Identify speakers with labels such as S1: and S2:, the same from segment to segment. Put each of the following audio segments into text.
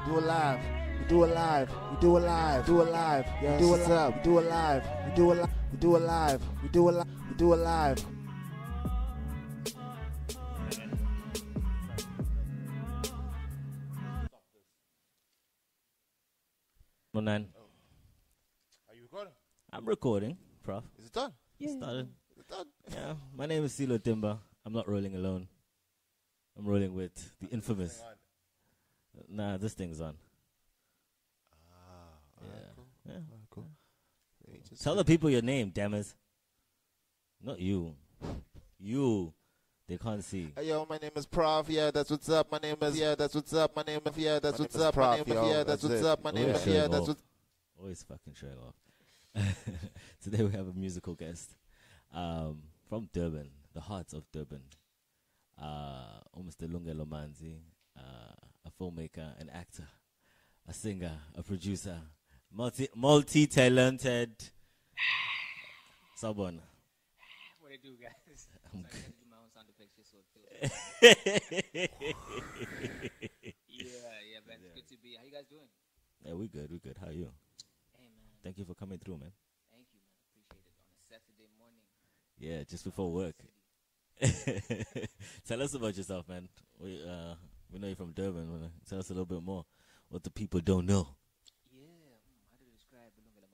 S1: do it live. We do it live. We do it live. Do it live. Yeah, do it up. We do it live. We do it live. We do it live. We do it live. We do it live.
S2: Monan.
S1: Are you recording?
S2: I'm recording, Prof.
S1: Is it done?
S2: Yeah. Started.
S1: Is it done?
S2: Yeah. My name is Silo Timber. I'm not rolling alone. I'm rolling with the infamous. Nah, this thing's on.
S1: Yeah. Cool.
S2: Yeah.
S1: Cool.
S2: Tell the people your name, dammers. Not you. You. They can't see.
S1: Hey, yo, my name is Prof. Yeah, that's what's up. My name is that's what's up. My name is that's what's up. My name is that's what's up. My name is that's what's.
S2: Always fucking showing off. Today we have a musical guest from Durban, the heart of Durban. Almost Talk-Lungelo, a filmmaker, an actor, a singer, a producer, multi-talented. Someone.
S3: What I do, guys? I'm sorry, I do my own sound effects just so it feels. yeah, man. It's good to be. How you guys doing?
S2: Yeah, we good. How are you?
S3: Hey, man.
S2: Thank you for coming through, man.
S3: Thank you, man. Appreciate it. On a Saturday morning.
S2: Yeah, just before work. Tell us about yourself, man. We know you're from Durban. Tell us a little bit more what the people don't know.
S3: Yeah, how to describe Talk-Lungelo?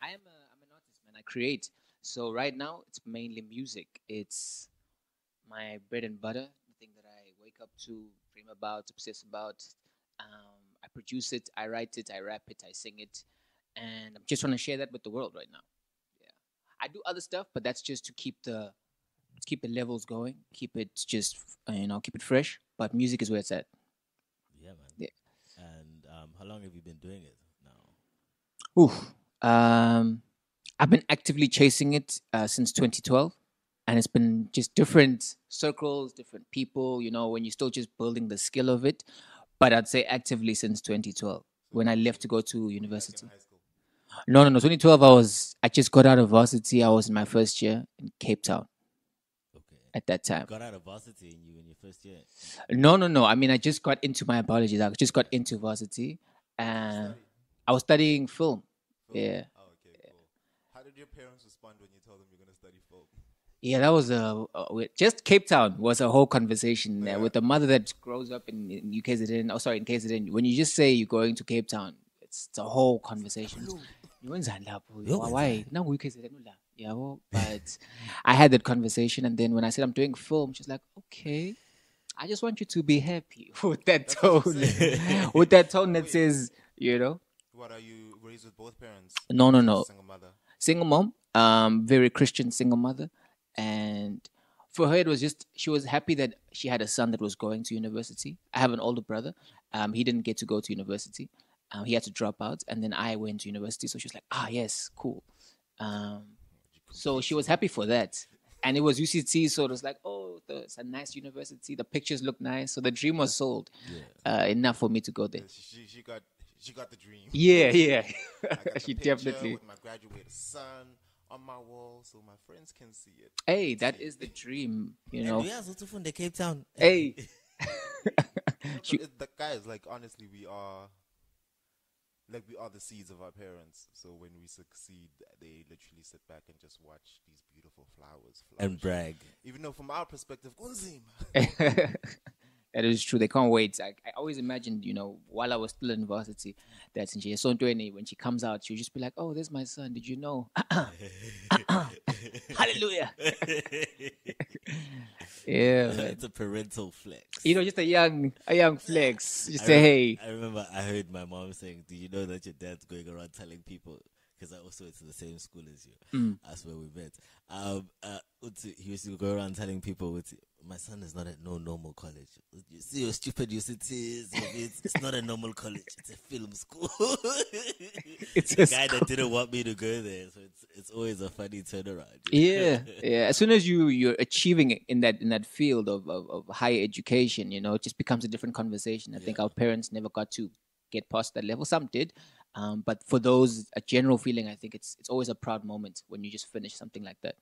S3: I'm an artist, man. I create. So right now it's mainly music. It's my bread and butter, the thing that I wake up to, dream about, obsess about. I produce it, I write it, I rap it, I sing it, and I'm just trying to share that with the world right now. Yeah, I do other stuff, but that's just to keep the levels going, keep it just keep it fresh. But music is where it's at.
S2: Yeah, man.
S3: Yeah.
S2: And how long have you been doing it now?
S3: Oof. I've been actively chasing it since 2012, and it's been just different circles, different people. When you're still just building the skill of it. But I'd say actively since 2012, when I left to go to university. No. 2012, I just got out of varsity. I was in my first year in Cape Town.
S2: Okay.
S3: At that time.
S2: You got out of varsity in your first year?
S3: No. I mean, I just got into my apologies. I just got into varsity, and I was studying film. Yeah.
S1: Oh, okay, cool. How did your parents respond when you told them you're going to study film?
S3: Yeah, that was just Cape Town was a whole conversation there with a mother that grows up in KZN. Oh, sorry, in KZN. When you just say you're going to Cape Town, it's a whole conversation. Why? No, yeah, but I had that conversation, and then when I said I'm doing film, she's like, "Okay, I just want you to be happy with that tone, with that tone that says,
S1: What, are you raised with both parents?
S3: No.
S1: Single mother.
S3: Single mom, very Christian single mother. And for her, it was just, she was happy that she had a son that was going to university. I have an older brother. He didn't get to go to university. He had to drop out. And then I went to university. So she was like, yes, cool. So she was happy for that. And it was UCT. So it was like, it's a nice university. The pictures look nice. So the dream was sold enough for me to go there.
S1: She got the dream.
S3: Yeah.
S1: She
S3: definitely.
S1: With my graduated son on my wall, so my friends can see it.
S3: Hey, that is the dream,
S2: Yeah, also from the Cape Town.
S3: Hey.
S1: The guys, honestly, we are the seeds of our parents. So when we succeed, they literally sit back and just watch these beautiful flowers flourish.
S2: And brag.
S1: Even though from our perspective,
S3: that is true. They can't wait. I always imagined, while I was still in varsity, that when she comes out, she'll just be like, "Oh, there's my son. Did you know?" Hallelujah. Yeah,
S2: it's a parental flex.
S3: Just a young flex. Just say, hey.
S2: I remember I heard my mom saying, "Did you know that your dad's going around telling people?" Because I also went to the same school as you. That's where we met. He used to go around telling people, "My son is not at no normal college. You see how stupid you it is. It's not a normal college. It's a film school."
S3: It's
S2: a guy that didn't want me to go there. So it's always a funny turnaround.
S3: Yeah. As soon as you're achieving in that field of higher education, it just becomes a different conversation. I think our parents never got to get past that level. Some did. But for those, a general feeling, I think it's always a proud moment when you just finish something like that.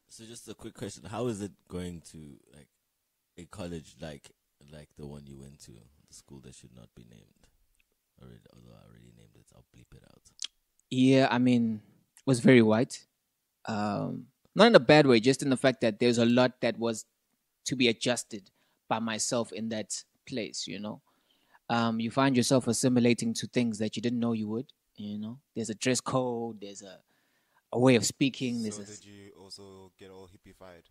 S2: So just a quick question. How is it going to a college like like the one you went to, the school that should not be named. Already, although I already named it, I'll bleep it out.
S3: Yeah, I mean, it was very white. Not in a bad way, just in the fact that there's a lot that was to be adjusted by myself in that place, you know. You find yourself assimilating to things that you didn't know you would, you know. There's a dress code, there's a way of speaking.
S1: So did you also get all hippified?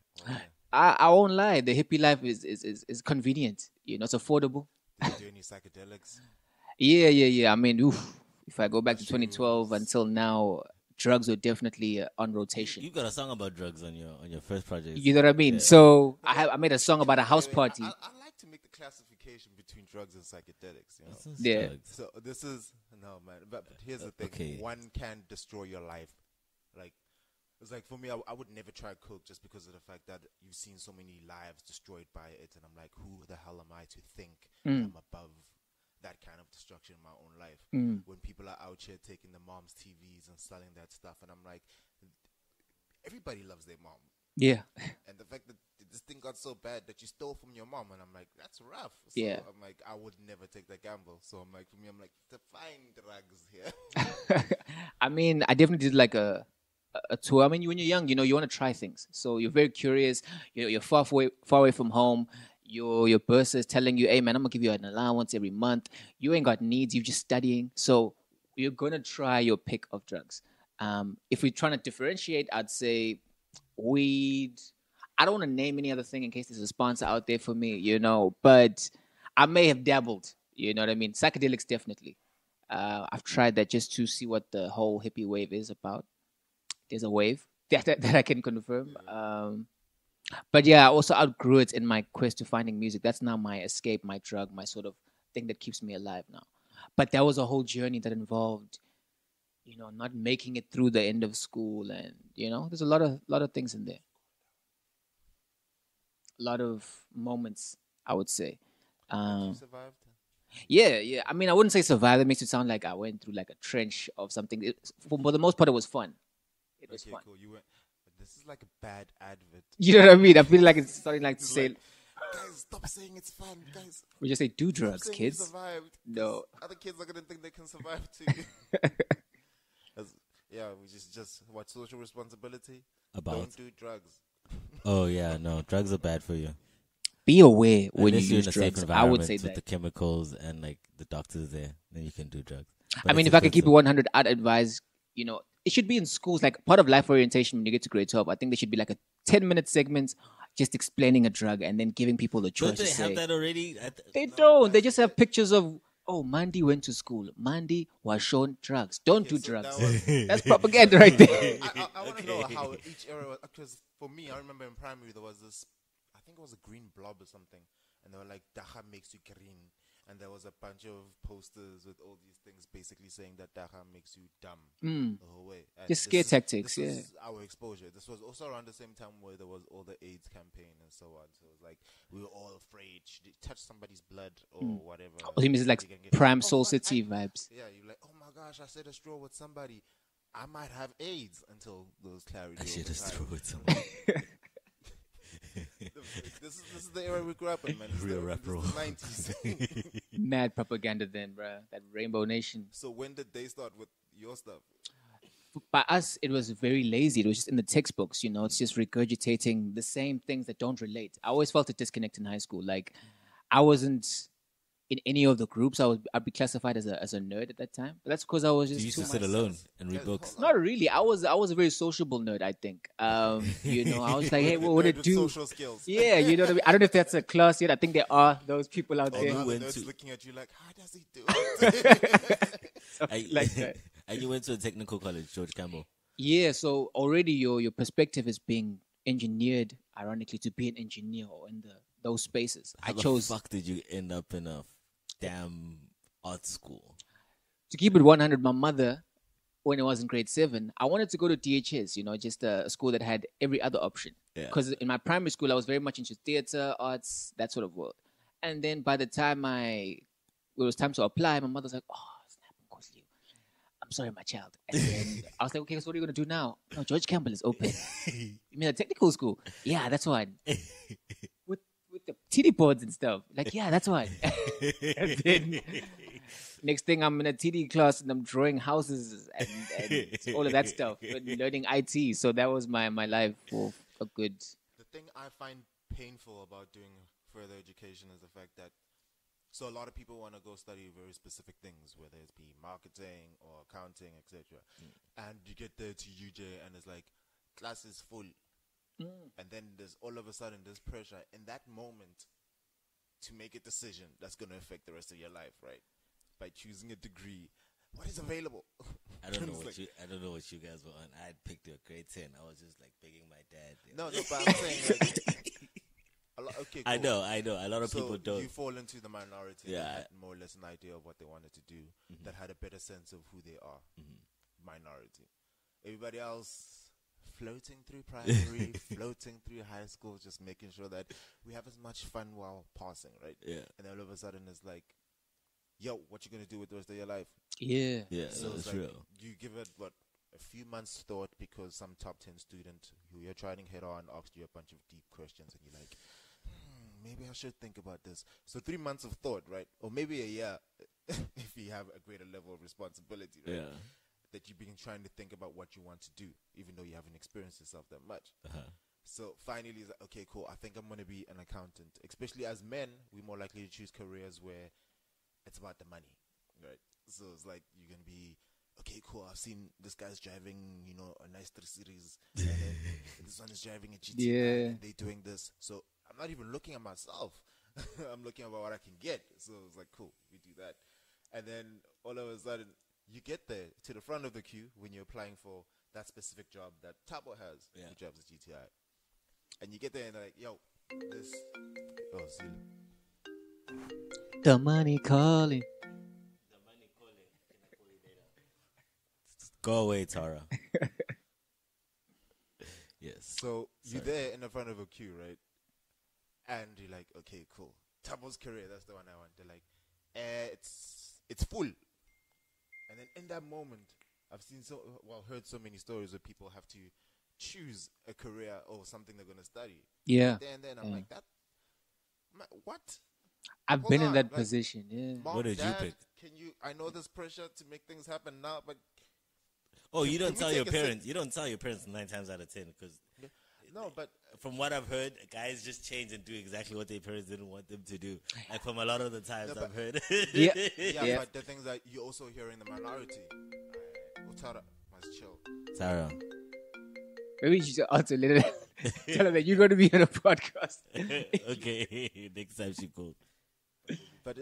S3: I won't lie, the hippie life is convenient, you know, it's affordable.
S1: Did you do any psychedelics?
S3: Yeah. I mean, if I go back to 2012 until now, drugs were definitely on rotation.
S2: You got a song about drugs on your first project.
S3: You know what I mean?
S2: Yeah.
S3: So I made a song about a house party.
S1: I like to make the classification between drugs and psychedelics. You know?
S2: This is
S3: Yeah.
S2: drugs.
S1: So this is no man. But here's the thing:
S2: Okay.
S1: one can destroy your life. Like it's like for me, I would never try coke just because of the fact that you've seen so many lives destroyed by it, and I'm like, who the hell am I to think I'm above that kind of destruction in my own life? When people are out here taking the mom's TVs and selling that stuff, and I'm like, everybody loves their mom.
S3: Yeah.
S1: And the fact that this thing got so bad that you stole from your mom, and I'm like, that's rough. So
S3: Yeah.
S1: I'm like, I would never take that gamble. So I'm like, for me, I'm like, define drugs here.
S3: I mean, I definitely did like a tour. I mean, when you're young, you know, you want to try things. So you're very curious. You're far away from home. Your bursar is telling you, hey, man, I'm going to give you an allowance every month. You ain't got needs. You're just studying. So you're going to try your pick of drugs. If we're trying to differentiate, I'd say weed. I don't want to name any other thing in case there's a sponsor out there for me, you know, but I may have dabbled, you know what I mean? Psychedelics, definitely. I've tried that just to see what the whole hippie wave is about. There's a wave that I can confirm. But yeah, I also outgrew it in my quest to finding music. That's now my escape, my drug, my sort of thing that keeps me alive now. But that was a whole journey that involved, you know, not making it through the end of school, and you know, there's a lot of things in there. A lot of moments, I would say.
S1: You survived.
S3: Yeah. I mean, I wouldn't say survive. That makes it sound like I went through like a trench of something. For the most part, it was fun. It was
S1: Okay,
S3: fun.
S1: cool. You went. But this is like a bad advert.
S3: You know what I mean? I feel like it's starting like to
S1: It's
S3: say,
S1: like, guys, stop saying it's fun, guys.
S3: we just say do
S1: Stop
S3: drugs,
S1: saying you
S3: kids.
S1: survived, 'cause
S3: No.
S1: other kids are gonna think they can survive too. Yeah, we just what social responsibility.
S2: About.
S1: Don't do drugs.
S2: Oh yeah, no, drugs are bad for you.
S3: Be aware when
S2: Unless
S3: you
S2: you're
S3: use
S2: in a safe
S3: drugs. I
S2: environment
S3: would say
S2: with
S3: that.
S2: the chemicals and like the doctors there, then you can do drugs. But
S3: I mean,
S2: it's
S3: if I could keep it
S2: expensive.
S3: 100, I'd advise, you know, it should be in schools, like part of life orientation when you get to grade 12. I think there should be like a 10-minute segment just explaining a drug and then giving people the choice
S2: Don't
S3: to
S2: they have
S3: say.
S2: that already?
S3: They don't. They just have pictures of, oh, Mandy went to school. Mandy was shown drugs. Don't do
S1: so
S3: drugs.
S1: that was-
S3: That's propaganda right there.
S1: I want to know how each era. Because for me, I remember in primary there was this. I think it was a green blob or something, and they were like, "Dacha makes you green," and there was a bunch of posters with all these things basically saying that Dacha makes you dumb the whole way. And
S3: Just
S1: this
S3: scare
S1: is-
S3: tactics,
S1: This
S3: yeah.
S1: was our exposure. This was also around the same time where there was all the AIDS campaign and so on. So it was like we were all afraid. Should it touch somebody's blood or whatever?
S3: Oh, he means it's like
S1: you can get-
S3: prime
S1: Oh,
S3: Soul
S1: fuck,
S3: City vibes.
S1: Yeah, you're like, oh my gosh, I said a straw with somebody. I might have AIDS until those clarity.
S2: I should
S1: over
S2: have
S1: time.
S2: threw it somewhere.
S1: This is the era we grew up in, man. This is
S2: Real
S1: the,
S2: rap roll.
S1: this is the 90s.
S3: Mad propaganda then, bruh. That Rainbow Nation.
S1: So when did they start with your stuff?
S3: By us, it was very lazy. It was just in the textbooks, you know. It's just regurgitating the same things that don't relate. I always felt a disconnect in high school. Like, I wasn't in any of the groups. I'd be classified as a nerd at that time. But that's because I was
S2: You
S3: just
S2: used
S3: too
S2: to sit
S3: much-
S2: alone and read
S1: Guys,
S2: books.
S1: hold on.
S3: Not really. I was a very sociable nerd, I think. You know, I was like, hey, what would
S1: Nerd
S3: it
S1: with
S3: do?
S1: Social skills.
S3: Yeah, you know what I mean? I don't know if that's a class yet. I think there are those people out
S1: All
S3: there.
S1: the other
S2: went
S1: nerds
S2: to-
S1: looking at you like, how does he do it?
S2: I,
S3: like that.
S2: And you went to a technical college, George Campbell.
S3: Yeah, so already your perspective is being engineered, ironically, to be an engineer or in those spaces.
S2: How
S3: I
S2: the
S3: chose
S2: fuck did you end up in a damn art school?
S3: to keep it 100. My mother, when I was in grade 7, I wanted to go to DHS, you know, just a school that had every other option.
S2: Yeah.
S3: Because in my primary school, I was very much into theater, arts, that sort of world. And then by the time it was time to apply, my mother was like, "Oh, snap, Nkosi, I'm sorry, my child." And then I was like, "Okay, so what are you going to do now?" "No, George Campbell is open." "You mean a technical school?" "Yeah, that's one." With with the TD boards and stuff. Like, yeah, that's what. And then next thing, I'm in a TD class and I'm drawing houses and all of that stuff and learning IT. So that was my life for a good.
S1: The thing I find painful about doing further education is the fact that so a lot of people want to go study very specific things, whether it be marketing or accounting, etc. And you get there to UJ and it's like class is full, and then there's all of a sudden there's pressure in that moment to make a decision that's going to affect the rest of your life, right? By choosing a degree, what is available?
S2: I don't know what you guys were on. I had picked a grade 10. I was just like begging my dad.
S1: No, but I'm saying like, okay, cool.
S2: I know. A lot of people don't.
S1: You fall into the minority
S2: Yeah.
S1: that had more or less an idea of what they wanted to do, that had a better sense of who they are. Minority. Everybody else floating through primary, floating through high school, just making sure that we have as much fun while passing, right?
S2: Yeah.
S1: And all of a sudden it's like, yo, what you gonna do with the rest of your life?
S3: Yeah.
S2: Yeah,
S1: So
S2: that's
S1: it's like,
S2: real.
S1: you give it a few months thought because some top 10 student who you're trying to hit on asked you a bunch of deep questions and you're like, maybe I should think about this. So 3 months of thought, right? Or maybe a year if you have a greater level of responsibility, right?
S2: Yeah.
S1: That you've been trying to think about what you want to do, even though you haven't experienced yourself that much. So finally, it's like, okay, cool. I think I'm going to be an accountant. Especially as men, we're more likely to choose careers where it's about the money, right? So it's like you're going to be, okay, cool. I've seen this guy's driving, a nice 3 Series, and then this one is driving a GT, and they're doing this. So I'm not even looking at myself. I'm looking at what I can get. So it's like, cool, we do that. And then all of a sudden, you get there to the front of the queue when you're applying for that specific job that Tabo has, who drives a GTI. And you get there and they're like, yo, this. Oh, see.
S3: The money calling.
S2: Go away, Tara. Yes.
S1: So you're there in the front of a queue, right? And you're like, okay, cool. Tabo's career, that's the one I want. They're like, it's full. And then in that moment, I've heard so many stories where people have to choose a career or something they're going to study.
S3: Yeah.
S1: And then I'm like, what?
S3: I've
S1: Hold
S3: been in
S1: on,
S3: that
S1: like,
S3: position, yeah.
S1: Mom,
S2: What did
S1: Dad,
S2: you pick?
S1: I know there's pressure to make things happen now, but
S2: Oh, you don't
S1: we
S2: tell
S1: take
S2: your
S1: a
S2: parents. You don't tell your parents 9 times out of 10 because
S1: no, but
S2: from what I've heard, guys just change and do exactly what their parents didn't want them to do. Like from a lot of the times
S1: No,
S2: I've heard.
S3: Yeah.
S1: yeah, but the things that you're also hearing the minority. Utara must chill.
S2: Tara.
S3: Maybe you should also let her tell her that you're going to be on a podcast.
S2: Okay, next time she calls.
S1: But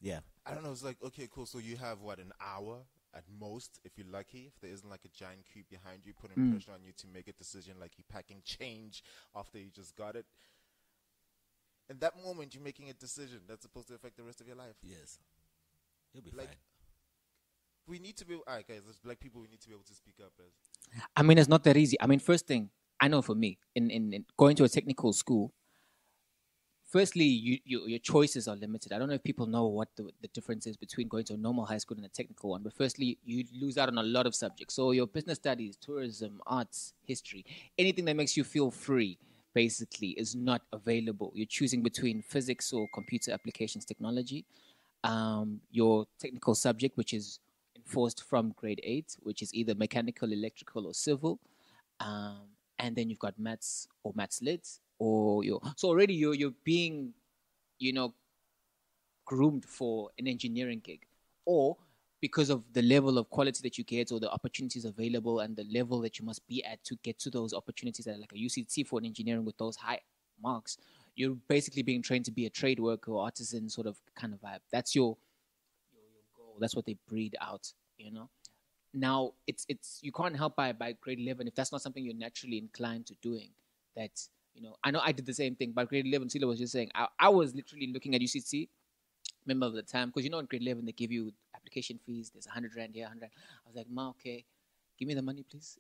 S2: Yeah.
S1: I don't know. It's like, okay, cool. So you have an hour at most, if you're lucky. If there isn't like a giant cube behind you, putting pressure on you to make a decision, like you're packing change after you just got it. In that moment, you're making a decision that's supposed to affect the rest of your life.
S2: Yes. You'll be
S1: Like,
S2: fine.
S1: we need to be, alright, guys, as black people, we need to be able to speak up.
S3: I mean, it's not that easy. I mean, first thing, I know for me, in going to a technical school, firstly, your choices are limited. I don't know if people know what the difference is between going to a normal high school and a technical one, but firstly, you lose out on a lot of subjects. So your business studies, tourism, arts, history, anything that makes you feel free, basically, is not available. You're choosing between physics or computer applications technology. Your technical subject, which is enforced from grade 8, which is either mechanical, electrical, or civil. And then you've got maths or maths lit, or so already you're being, groomed for an engineering gig, or because of the level of quality that you get or the opportunities available and the level that you must be at to get to those opportunities that are like a UCT for an engineering with those high marks, you're basically being trained to be a trade worker or artisan sort of kind of vibe. That's your goal. That's what they breed out, Now, it's you can't help by grade 11 if that's not something you're naturally inclined to doing. That, I know I did the same thing. By grade 11, Sila was just saying, I was literally looking at UCT, remember the time, because in grade 11, they give you application fees. There's 100 Rand here, 100. I was like, Ma, okay, give me the money, please.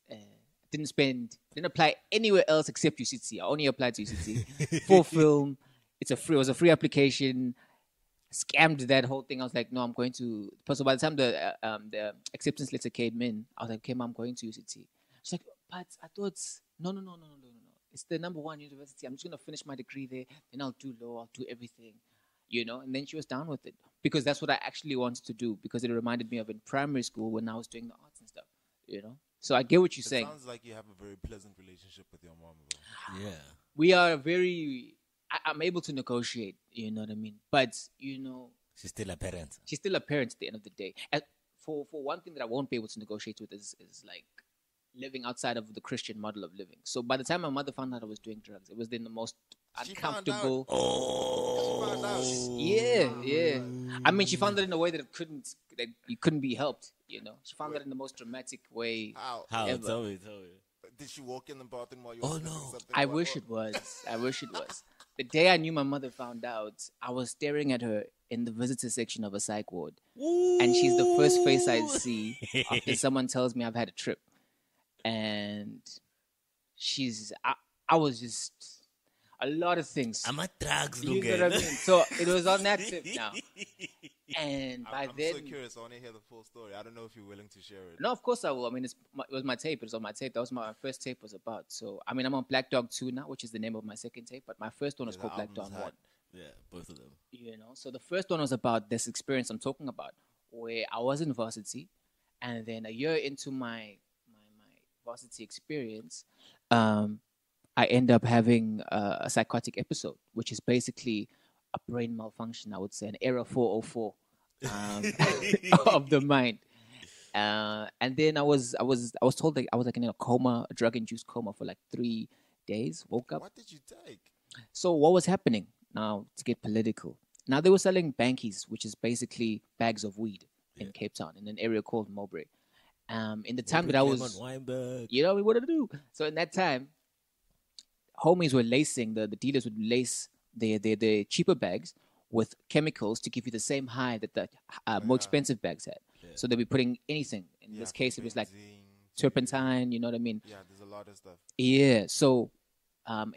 S3: Didn't apply anywhere else except UCT. I only applied to UCT for film. It was a free application. Scammed that whole thing. I was like, no, I'm going to. So by the time the acceptance letter came in, I was like, okay, Ma, I'm going to UCT. She's like, but I thought, no. It's the number one university. I'm just gonna finish my degree there. Then I'll do law. I'll do everything, you know. And then she was down with it because that's what I actually wanted to do because it reminded me of in primary school when I was doing the arts and stuff, you know. So I get what you're saying.
S1: It sounds like you have a very pleasant relationship with your mom, bro.
S2: Yeah.
S3: We are very. I'm able to negotiate. You know what I mean. But you know,
S2: She's still a parent.
S3: she's still a parent at the end of the day. And for one thing that I won't be able to negotiate with is like living outside of the Christian model of living. So by the time my mother found out I was doing drugs, it was in the most
S1: She found
S3: uncomfortable.
S1: She found out.
S3: Yeah. I mean, she found it in a way that it couldn't be helped. You know, she found it in the most dramatic way.
S1: How?
S3: Ever.
S2: Tell me.
S1: Did she walk in the bathroom while you were sniffing something?
S3: I wish it was. The day I knew my mother found out, I was staring at her in the visitor section of a psych ward, and she's the first face I see after someone tells me I've had a trip, and I was just a lot of things.
S2: I'm a drugs
S3: You know what I mean? So it was on that tip now. And by
S1: I'm
S3: then,
S1: so curious. I want to hear the full story. I don't know if you're willing to share it.
S3: no, of course I will. I mean, it was my tape. It was on my tape. That was my first tape was about. So, I mean, I'm on Black Dog 2 now, which is the name of my second tape. But my first one was
S1: Yeah,
S3: called
S1: the
S3: Black Dog
S1: album's
S3: 1.
S1: hot.
S2: Yeah, both of them.
S3: You know, so the first one was about this experience I'm talking about, where I was in varsity, and then a year into my varsity experience, I end up having a psychotic episode, which is basically a brain malfunction. I would say an error 404 of the mind. And then I was told that I was like in a coma, a drug-induced coma for like 3 days. Woke up.
S1: What did you take?
S3: So what was happening? Now, to get political. Now, they were selling bankies, which is basically bags of weed in Cape Town, in an area called Mowbray. In the time that I was, you know what to do. So in that time, homies were lacing, the dealers would lace their cheaper bags with chemicals to give you the same high that the more expensive bags had. Yeah. So they'd be putting anything. In this case, it was like turpentine, you know what I mean?
S1: Yeah, there's a lot of stuff.
S3: Yeah, so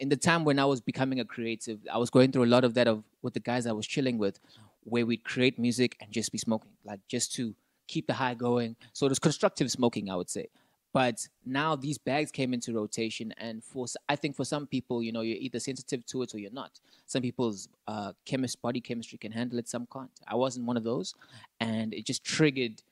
S3: in the time when I was becoming a creative, I was going through a lot of that with the guys I was chilling with, where we'd create music and just be smoking, like just to keep the high going. So it was constructive smoking, I would say. But now these bags came into rotation, and I think for some people, you know, you're either sensitive to it or you're not. Some people's body chemistry can handle it, some can't. I wasn't one of those, and it just triggered,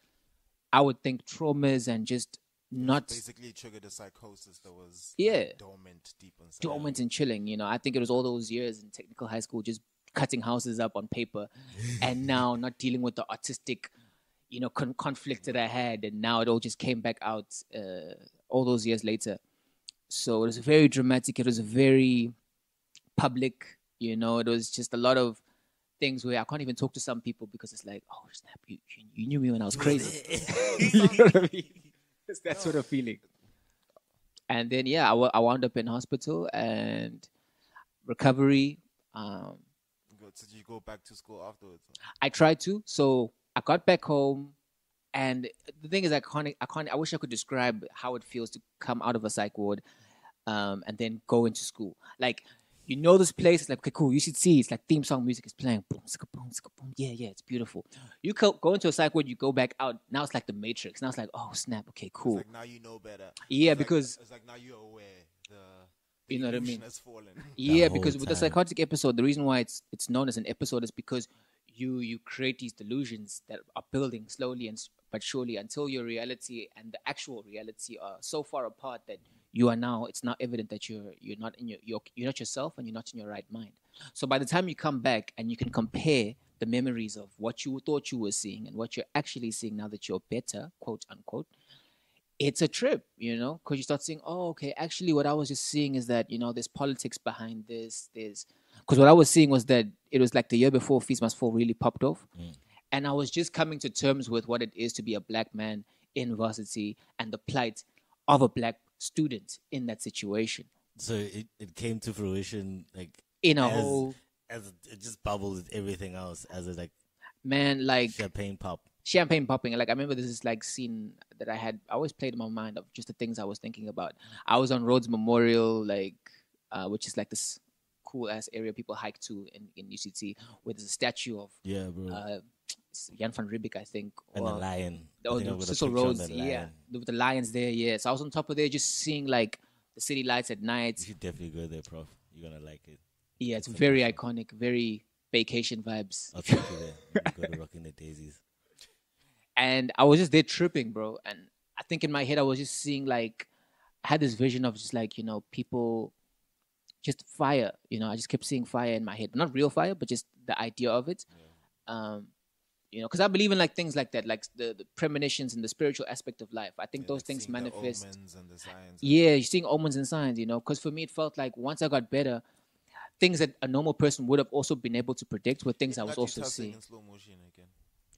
S3: I would think, traumas and just not
S1: basically triggered a psychosis that was dormant deep inside.
S3: Dormant and chilling, you know. I think it was all those years in technical high school just cutting houses up on paper, and now not dealing with the artistic, you know, conflict that I had, and now it all just came back out all those years later. So it was very dramatic. It was very public, you know. It was just a lot of things where I can't even talk to some people because it's like, oh snap, you knew me when I was crazy. You know what I mean? It's that sort of feeling. And then I wound up in hospital and recovery.
S1: So did you go back to school afterwards?
S3: I tried to. So I got back home, and the thing is, I wish I could describe how it feels to come out of a psych ward, and then go into school. Like, you know, this place is like, okay, cool. You should see it's like theme song music is playing. Boom, sika, boom, sika, boom. Yeah, it's beautiful. You go into a psych ward, you go back out. Now it's like the Matrix. Now it's like, oh snap, okay, cool.
S1: It's like now you know better.
S3: Yeah,
S1: it's
S3: because
S1: it's like now you're aware.
S3: You know what I mean?
S1: Has fallen.
S3: Yeah, because with the psychotic episode, the reason why it's known as an episode is because you create these delusions that are building slowly but surely until your reality and the actual reality are so far apart that it's now evident that you're not you're not yourself and you're not in your right mind. So by the time you come back and you can compare the memories of what you thought you were seeing and what you're actually seeing now that you're better, quote unquote, it's a trip, you know, because you start saying, oh, okay, actually what I was just seeing is that, you know, there's politics behind this. Because what I was seeing was that it was like the year before Feast Must Fall really popped off. And I was just coming to terms with what it is to be a black man in varsity and the plight of a black student in that situation.
S2: So it came to fruition like as it just bubbled with everything else as a like champagne popping. Like I remember this is like scene that I always played in my mind of just the things I was thinking about. I was on Rhodes Memorial, which is like this cool ass area people hike to in UCT, where there's a statue of Jan van Riebeeck, I think, and the lion.
S3: Cecil Rhodes, with the lions there. Yeah, so I was on top of there, just seeing like the city lights at night.
S2: You should definitely go there, Prof. You're gonna like it.
S3: Yeah, it's very iconic, very vacation vibes.
S2: I'll take you there. You go to Rocking the Daisies.
S3: And I was just there tripping, bro. And I think in my head, I was just seeing like, I had this vision of just like, people, just fire. I just kept seeing fire in my head. Not real fire, but just the idea of it. Yeah. Because I believe in like things like that, like the premonitions and the spiritual aspect of life. I think those
S1: like
S3: things manifest.
S1: The omens and the signs.
S3: Yeah, you're seeing omens and signs, because for me, it felt like once I got better, things that a normal person would have also been able to predict were things I was also seeing.
S1: In slow motion again.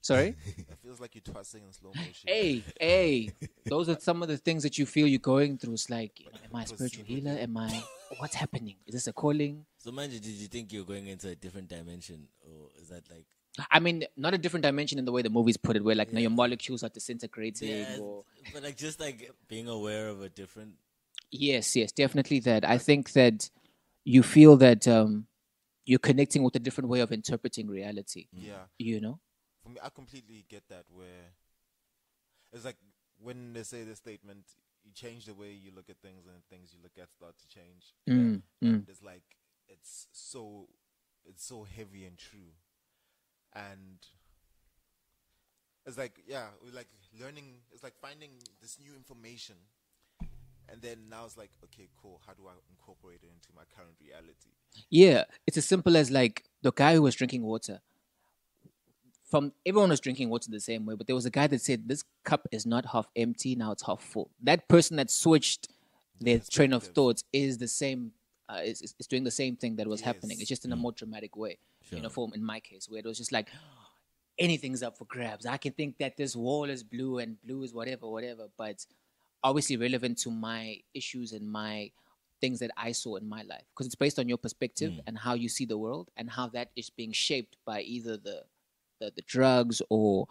S3: Sorry?
S1: It feels like you're tossing in slow motion.
S3: Hey, those are some of the things that you feel you're going through. It's like, am I a spiritual healer? What's happening? Is this a calling?
S2: So, man, did you think you're going into a different dimension? Or is that like...
S3: I mean, not a different dimension in the way the movies put it, where like, your molecules are disintegrating.
S2: Yeah,
S3: or...
S2: But like just like being aware of a different...
S3: Yes, definitely that. I think that you feel that you're connecting with a different way of interpreting reality.
S1: Yeah. For me, I completely get that, where it's like when they say the statement, you change the way you look at things and things you look at start to change. And it's like, it's so heavy and true. And it's like, we're like learning, it's like finding this new information. And then now it's like, okay, cool. How do I incorporate it into my current reality?
S3: Yeah, it's as simple as like the guy who was drinking water. Everyone was drinking water the same way, but there was a guy that said this cup is not half empty, now it's half full. That person that switched their train of thoughts is the same. Is doing the same thing that was happening. It's just in a more dramatic way. Sure. In my case, where it was just like anything's up for grabs. I can think that this wall is blue and blue is whatever, but obviously relevant to my issues and my things that I saw in my life, because it's based on your perspective and how you see the world and how that is being shaped by either the drugs or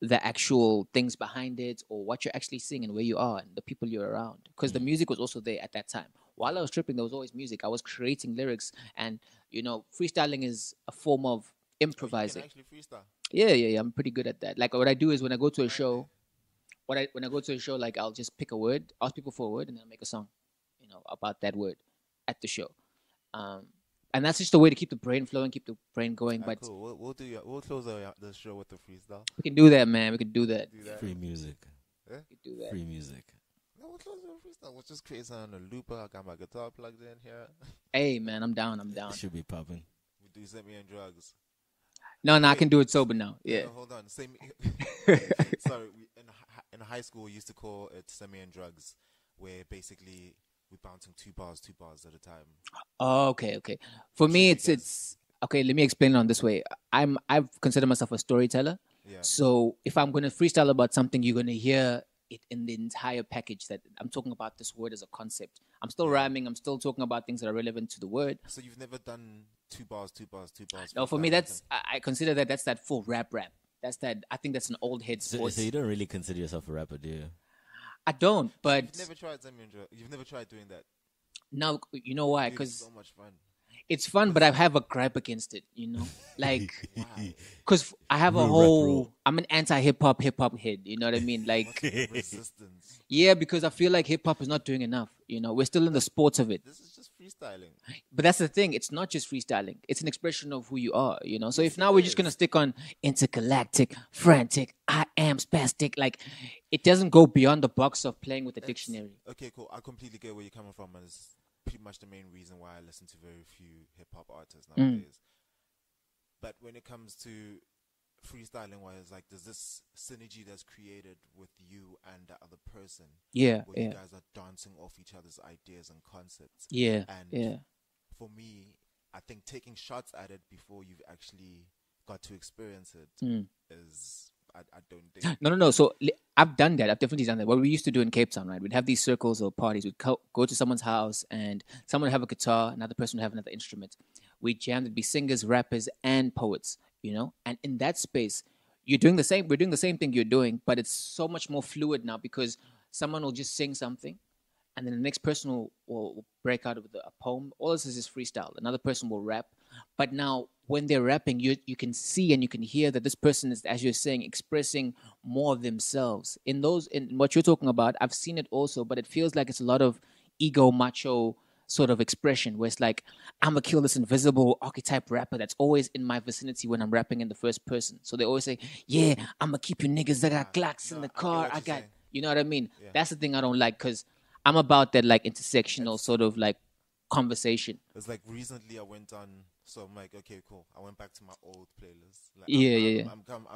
S3: the actual things behind it, or what you're actually seeing and where you are and the people you're around. Because the music was also there at that time. While I was tripping, there was always music. I was creating lyrics, and freestyling is a form of improvising.
S1: You can actually freestyle.
S3: Yeah. I'm pretty good at that. Like what I do is when I go to a show, like I'll just pick a word, ask people for a word, and then I'll make a song, about that word at the show. And that's just a way to keep the brain flowing, keep the brain going. But
S1: cool. We'll close the show with the freestyle.
S3: We can do that, man. We can do that.
S2: Free music.
S1: Yeah?
S3: We can do that.
S2: Free music.
S1: No, we'll close with a freestyle. We'll just create something on a looper. I got my guitar plugged in here.
S3: Hey, man, I'm down.
S2: It should be popping.
S1: We do Semi and Drugs.
S3: No, I can do it sober now. Yeah.
S1: No, hold on. Sorry. In high school, we used to call it Semi and Drugs, where basically we're bouncing two bars at a time.
S3: Oh, okay. For me, it's okay. Let me explain it on this way. I've considered myself a storyteller.
S1: Yeah.
S3: So if I'm going to freestyle about something, you're going to hear it in the entire package. That I'm talking about this word as a concept. I'm still rhyming. I'm still talking about things that are relevant to the word.
S1: So you've never done two bars.
S3: No, for me, I consider that's that full rap. That's that. I think that's an old head sport.
S2: So you don't really consider yourself a rapper, do you?
S3: I don't, but...
S1: You've never tried Semi and Drugs? You've never tried doing that?
S3: No, you know why? Because
S1: it's so much fun.
S3: It's fun, but I have a gripe against it, Like, because I have a whole... I'm an anti-hip-hop head, you know what I mean? Like...
S1: Resistance.
S3: Yeah, because I feel like hip-hop is not doing enough, We're still in the sports of it.
S1: This is just freestyling.
S3: But that's the thing. It's not just freestyling. It's an expression of who you are, So if now we're just going to stick on intergalactic, frantic, I am spastic, like, it doesn't go beyond the box of playing with the dictionary.
S1: Okay, cool. I completely get where you're coming from, and it's pretty much the main reason why I listen to very few hip-hop artists nowadays. But when it comes to freestyling, where it's like there's this synergy that's created with you and the other person.
S3: Yeah,
S1: where you guys are dancing off each other's ideas and concepts.
S3: Yeah,
S1: and for me, I think taking shots at it before you've actually got to experience it is... I don't think... No.
S3: So I've done that. I've definitely done that. What we used to do in Cape Town, right? We'd have these circles or parties. We'd go to someone's house and someone would have a guitar, another person would have another instrument. We'd jam. There'd be singers, rappers, and poets, And in that space, we're doing the same thing you're doing, but it's so much more fluid now because someone will just sing something and then the next person will break out with a poem. All this is just freestyle. Another person will rap. But now when they're rapping, you can see and you can hear that this person is, as you're saying, expressing more of themselves. In what you're talking about, I've seen it also, but it feels like it's a lot of ego macho sort of expression where it's like, I'm gonna kill this invisible archetype rapper that's always in my vicinity when I'm rapping in the first person. So they always say, yeah, I'm gonna keep you niggas that got Glocks in the car. I got, you know what I mean? Yeah. That's the thing I don't like, because I'm about that like intersectional sort of like conversation.
S1: It's like recently I went on, so I'm like, okay, cool. I went back to my old playlist. Like, I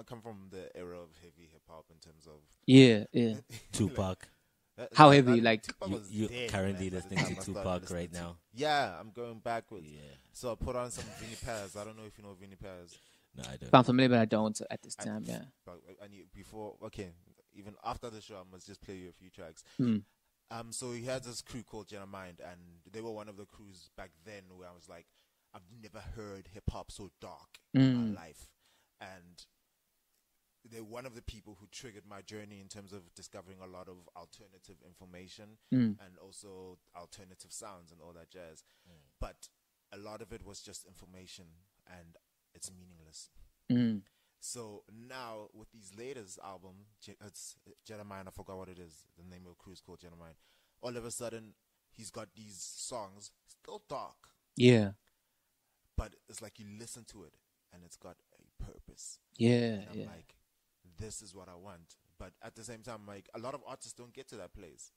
S1: come from the era of heavy hip hop in terms of
S2: Tupac.
S3: How heavy? Like
S2: you currently listening to Tupac right now?
S1: Yeah, I'm going backwards. Yeah. So I put on some Vinnie Paz. I don't know if you know Vinnie Paz.
S2: No, I don't.
S3: I'm familiar, but I don't at this time.
S1: I need before. Okay, even after the show, I must just play you a few tracks. So he had this crew called Jenna Mind, and they were one of the crews back then where I was like, I've never heard hip hop so dark in my life, and they're one of the people who triggered my journey in terms of discovering a lot of alternative information and also alternative sounds and all that jazz. But a lot of it was just information and it's meaningless. So now with these latest album, it's Jeremiah, I forgot what it is. The name of the crew is called Jeremiah. All of a sudden, he's got these songs, still dark.
S3: Yeah.
S1: But it's like you listen to it and it's got a purpose.
S3: Yeah.
S1: And I'm like, this is what I want. But at the same time, like, a lot of artists don't get to that place.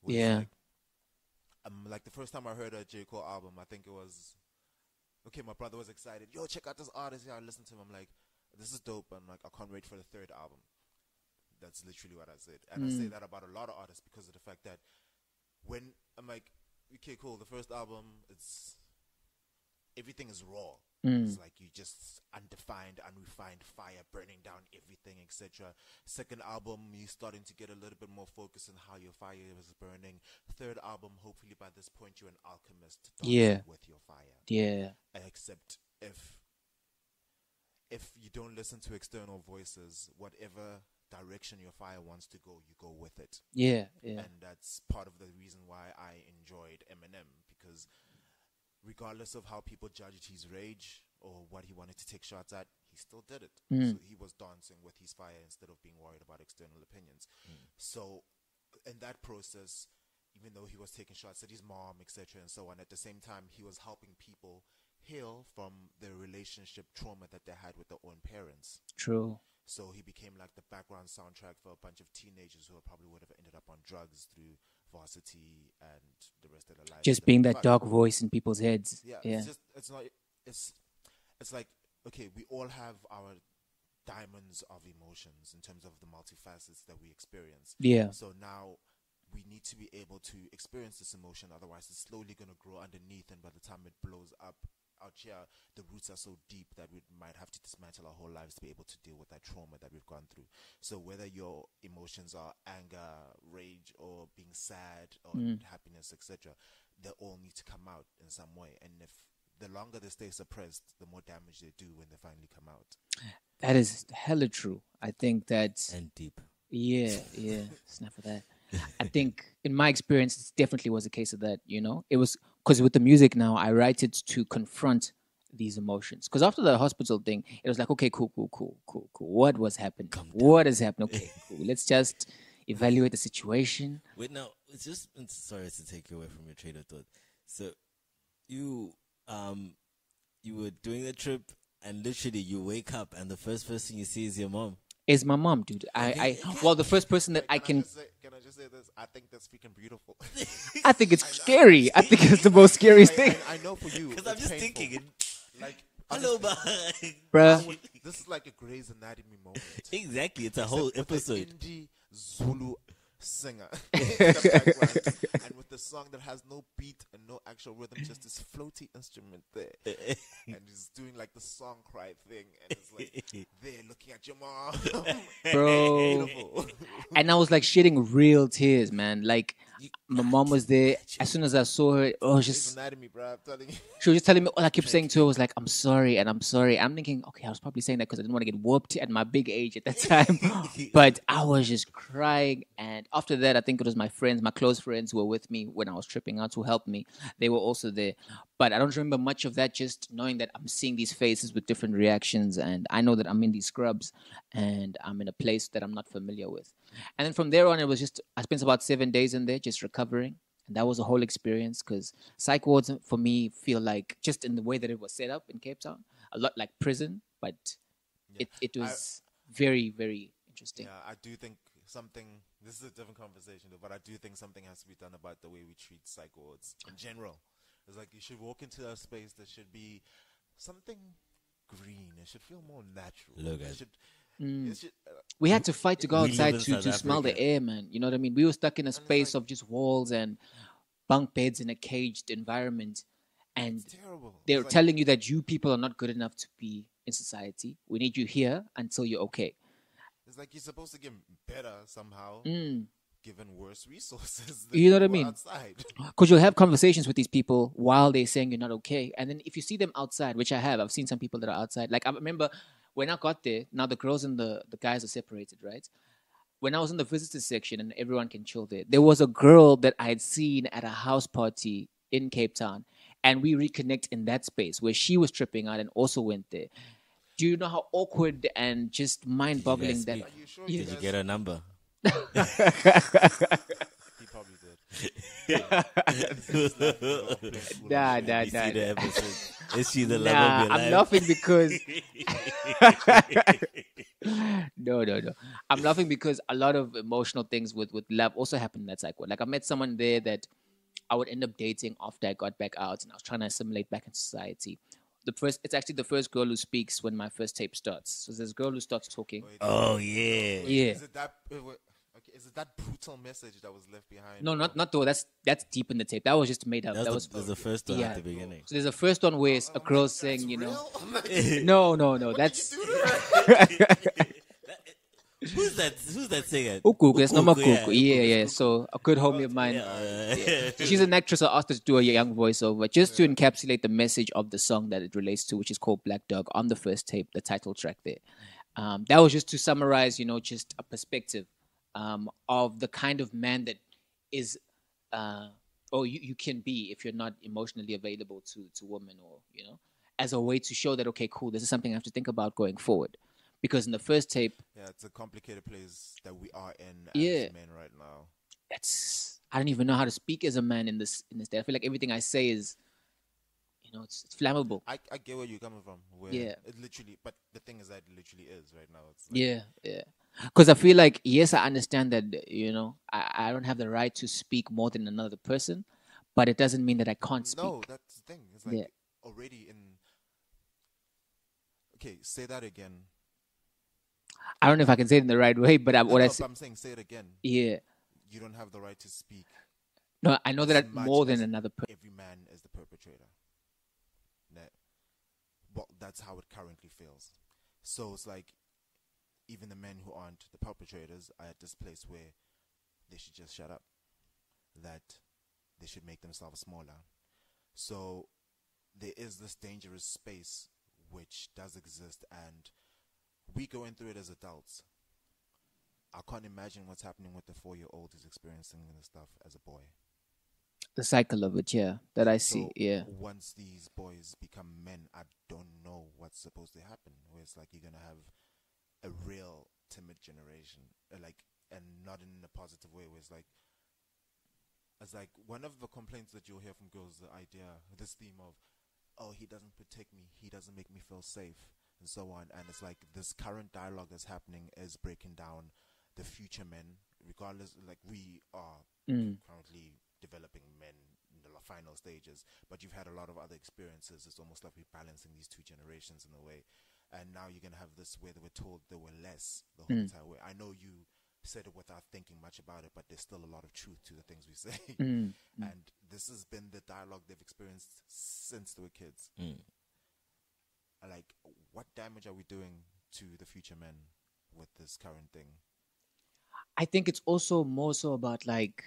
S3: Yeah.
S1: Like the first time I heard a J. Cole album, I think it was, okay, my brother was excited. Yo, check out this artist. Yeah, I listened to him. I'm like, this is dope. I'm like, I can't wait for the third album. That's literally what I said. And I say that about a lot of artists because of the fact that when I'm like, okay, cool, the first album, everything is raw. It's like you just undefined, unrefined fire burning down everything, etc. Second album, you're starting to get a little bit more focus on how your fire is burning. Third album, hopefully by this point you're an alchemist dancing with your fire.
S3: Yeah.
S1: Except if you don't listen to external voices, whatever direction your fire wants to go, you go with it.
S3: Yeah.
S1: And that's part of the reason why I enjoyed Eminem, because regardless of how people judged his rage or what he wanted to take shots at, he still did it. So he was dancing with his fire instead of being worried about external opinions. So in that process, even though he was taking shots at his mom, etc., and so on, at the same time, he was helping people heal from the relationship trauma that they had with their own parents.
S3: True.
S1: So he became like the background soundtrack for a bunch of teenagers who probably would have ended up on drugs through varsity and the rest of their lives.
S3: Just being that dark voice in people's heads.
S1: Yeah. It's like, okay, we all have our diamonds of emotions in terms of the multifacets that we experience.
S3: Yeah.
S1: So now we need to be able to experience this emotion, otherwise it's slowly going to grow underneath, and by the time it blows up out here, the roots are so deep that we might have to dismantle our whole lives to be able to deal with that trauma that we've gone through. So whether your emotions are anger, rage, or being sad, or happiness, etc., they all need to come out in some way. And if the longer they stay suppressed, the more damage they do when they finally come out.
S3: That is hella true. I think that's...
S2: And deep.
S3: Yeah. It's not for that. I think in my experience, it definitely was a case of that, you know? It was because with the music now, I write it to confront these emotions. Because after the hospital thing, it was like, okay, cool. What was happening? What has happened? Okay, cool. Let's just evaluate the situation.
S2: Wait, now, sorry to take you away from your train of thought. So you were doing the trip and literally you wake up and the first person you see is your mom.
S3: Is my mom, dude. Well, the first person that can
S1: I just say this? I think that's freaking beautiful.
S3: I think it's scary. I think it's the most scariest thing.
S1: I know for you.
S2: Because I'm just
S1: painful.
S2: thinking,
S1: like,
S2: hello,
S3: bruh.
S1: This is like a Grey's Anatomy moment.
S2: Exactly, it's a whole episode.
S1: Indie Zulu singer in the background, and with the song that has no beat and no actual rhythm, just this floaty instrument there, and he's doing like the song cry thing, and it's like there looking at your mom,
S3: bro. And I was like shedding real tears, man. Like my mom was there. As soon as I saw her,
S1: just mad at me, bro. I'm telling you.
S3: She was just telling me. All I kept saying to her was like, "I'm sorry," and I'm sorry. I'm thinking, okay, I was probably saying that because I didn't want to get whooped at my big age at that time. But I was just crying, and after that, I think it was my friends, my close friends, who were with me when I was tripping out, who helped me. They were also there, but I don't remember much of that. Just knowing that I'm seeing these faces with different reactions, and I know that I'm in these scrubs, and I'm in a place that I'm not familiar with. And then from there on, it was just I spent about 7 days in there, just recovering. And that was a whole experience because psych wards for me feel like just in the way that it was set up in Cape Town, a lot like prison, but
S1: Yeah.
S3: it was very, very interesting.
S1: Yeah, I do think something. This is a different conversation, though, but I do think something has to be done about the way we treat psych wards in general. It's like you should walk into a space that should be something green. It should feel more natural.
S2: Look
S1: It
S2: at-
S1: should,
S3: We had to fight to go
S2: We live
S3: outside
S2: in
S3: to
S2: South
S3: smell the
S2: Africa.
S3: air, man. You know what I mean? We were stuck in a space
S1: like-
S3: of just walls and bunk beds in a caged environment. And
S1: it's terrible.
S3: they're
S1: It's like,
S3: telling you that you people are not good enough to be in society. We need you here until you're okay.
S1: it's like you're supposed to get better somehow, given worse resources. Than
S3: You know what I
S1: people
S3: mean?
S1: Outside.
S3: Because you'll have conversations with these people while they're saying you're not okay. And then if you see them outside, which I have, I've seen some people that are outside. Like I remember when I got there, now the girls and the guys are separated, right? When I was in the visitors section and everyone can chill there was a girl that I had seen at a house party in Cape Town. And we reconnect in that space where she was tripping out and also went there. Do you know how awkward and just mind-boggling that?
S2: speak?
S1: Are you sure
S3: Yeah.
S1: you
S2: Did you
S1: guys-
S2: get her number?
S1: He probably did.
S3: Nah.
S2: You see the episode? Is she the love
S3: Nah,
S2: of your
S3: I'm
S2: life?
S3: laughing because no. I'm laughing because a lot of emotional things with love also happened in that cycle. Like I met someone there that I would end up dating after I got back out and I was trying to assimilate back in society. It's actually the first girl who speaks when my first tape starts. So there's a girl who starts talking.
S2: Oh yeah.
S3: Yeah.
S1: Is it that? Okay, is it that brutal message that was left behind?
S3: No, not though. That's deep in the tape. That was just made up. That was
S2: There's the first one
S3: Yeah.
S2: at the beginning.
S3: so there's a first one where it's a girl
S1: That's
S3: saying, you know,
S1: real? I'm like,
S3: no, that's
S2: Who's that singer?
S3: Ukuku. That's not my
S2: Ukuku,
S3: Kuku.
S2: yeah.
S3: Yeah. So a good homie of mine.
S2: Yeah.
S3: She's an actress. I asked her to do a young voiceover just to encapsulate the message of the song that it relates to, which is called Black Dog on the first tape, the title track there. That was just to summarize, just a perspective of the kind of man that is, you can be if you're not emotionally available to women, or as a way to show that okay, cool, this is something I have to think about going forward. Because in the first tape,
S1: yeah, it's a complicated place that we are in
S3: Yeah.
S1: as men right now.
S3: I don't even know how to speak as a man in this day. I feel like everything I say is, it's flammable.
S1: I get where you're coming from. Where
S3: Yeah.
S1: It literally, but the thing is that it literally is right now. It's like,
S3: Yeah. Because I feel like, yes, I understand that, I don't have the right to speak more than another person, but it doesn't mean that I can't speak.
S1: No, that's the thing. It's like
S3: Yeah.
S1: already in. Okay, say that again.
S3: I don't know if I can say it in the right way, but what I
S1: No,
S3: say,
S1: but I'm saying, say it again.
S3: yeah.
S1: You don't have the right to speak.
S3: No, I know that
S1: As
S3: I'm
S1: much
S3: more than
S1: as
S3: another person.
S1: Every man is the perpetrator. Well, that's how it currently feels. So it's like, even the men who aren't the perpetrators are at this place where they should just shut up. That they should make themselves smaller. So there is this dangerous space which does exist, and we going through it as adults. I can't imagine what's happening with the 4-year-old who's experiencing this stuff as a boy.
S3: The cycle of it, yeah, that I see,
S1: So
S3: yeah.
S1: once these boys become men, I don't know what's supposed to happen. Where it's like you're gonna have a real timid generation, and not in a positive way. Where it's like one of the complaints that you'll hear from girls, the idea, this theme of, oh, he doesn't protect me, he doesn't make me feel safe, and so on. And it's like this current dialogue that's happening is breaking down the future men, regardless. Like we are currently developing men in the final stages, but you've had a lot of other experiences. It's almost like we're balancing these two generations in a way, and now you're gonna have this where they were told there were less the whole entire way. I know you said it without thinking much about it, but there's still a lot of truth to the things we say. And this has been the dialogue they've experienced since they were kids. Like, what damage are we doing to the future men with this current thing?
S3: I think it's also more so about like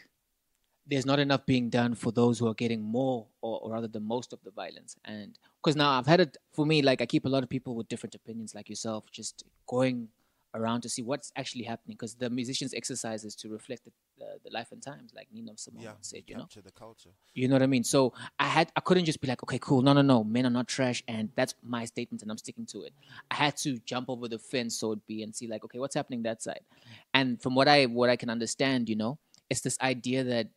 S3: there's not enough being done for those who are getting more or rather the most of the violence. And because now I've had it for me, like I keep a lot of people with different opinions like yourself just going around to see what's actually happening, because the musicians' exercise is to reflect the life and times, like Nina Simone said,
S1: capture the culture.
S3: You know what I mean? So I couldn't just be like, okay, cool, no, men are not trash, and that's my statement, and I'm sticking to it. I had to jump over the fence, so it be, and see like, okay, what's happening that side. And from what I can understand, it's this idea that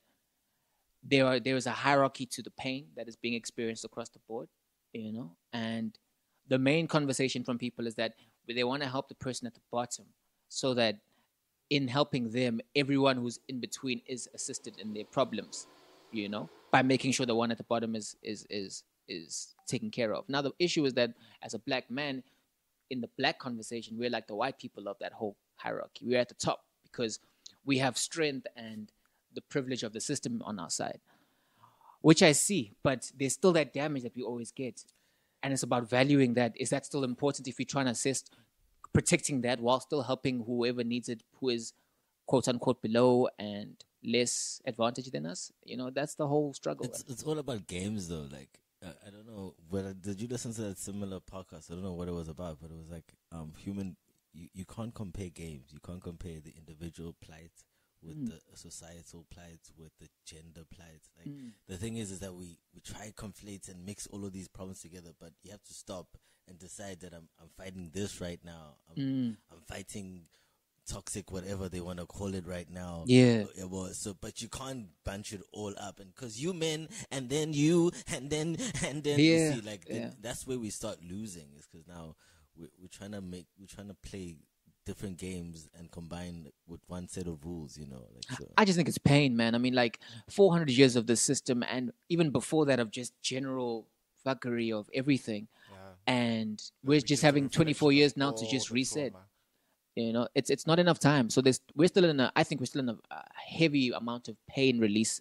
S3: there is a hierarchy to the pain that is being experienced across the board, and the main conversation from people is that they want to help the person at the bottom, so that in helping them, everyone who's in between is assisted in their problems, by making sure the one at the bottom is taken care of. Now the issue is that as a black man, in the black conversation, we're like the white people of that whole hierarchy. We're at the top because we have strength and the privilege of the system on our side, which I see, but there's still that damage that we always get. And it's about valuing that. Is that still important if we're trying to assist protecting that while still helping whoever needs it, who is quote unquote below and less advantaged than us? That's the whole struggle.
S2: It's all about games though. Like, I don't know, did you listen to that similar podcast? I don't know what it was about, but it was like you can't compare games. You can't compare the individual plight with the societal plight, with the gender plight. Like the thing is that we try to conflate and mix all of these problems together, but you have to stop and decide that I'm fighting this right now. I'm fighting toxic, whatever they want to call it right now.
S3: Yeah.
S2: But you can't bunch it all up, and because you men, and then you, and then
S3: Yeah.
S2: you see, like that's where we start losing. Is because now we're trying to play different games and combine with one set of rules. So.
S3: I just think it's pain, man. I mean, like 400 years of the system, and even before that, of just general fuckery of everything. Yeah. And we're just having 24 years now to just reset. It's not enough time. So we're still in a heavy amount of pain release.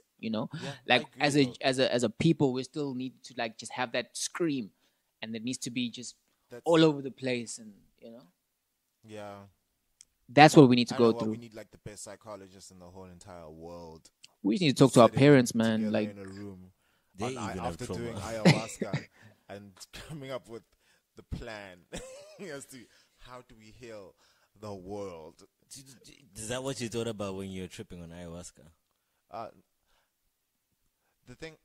S3: Like as a people, we still need to like just have that scream, and it needs to be just all over the place, and
S1: Yeah.
S3: That's what we need to go through.
S1: We need like the best psychologists in the whole entire world.
S3: We just need to talk to our parents, man. Like
S1: in a room,
S2: after
S1: doing ayahuasca and coming up with the plan as to how do we heal the world.
S2: Is that what you thought about when you were tripping on ayahuasca?
S1: The thing,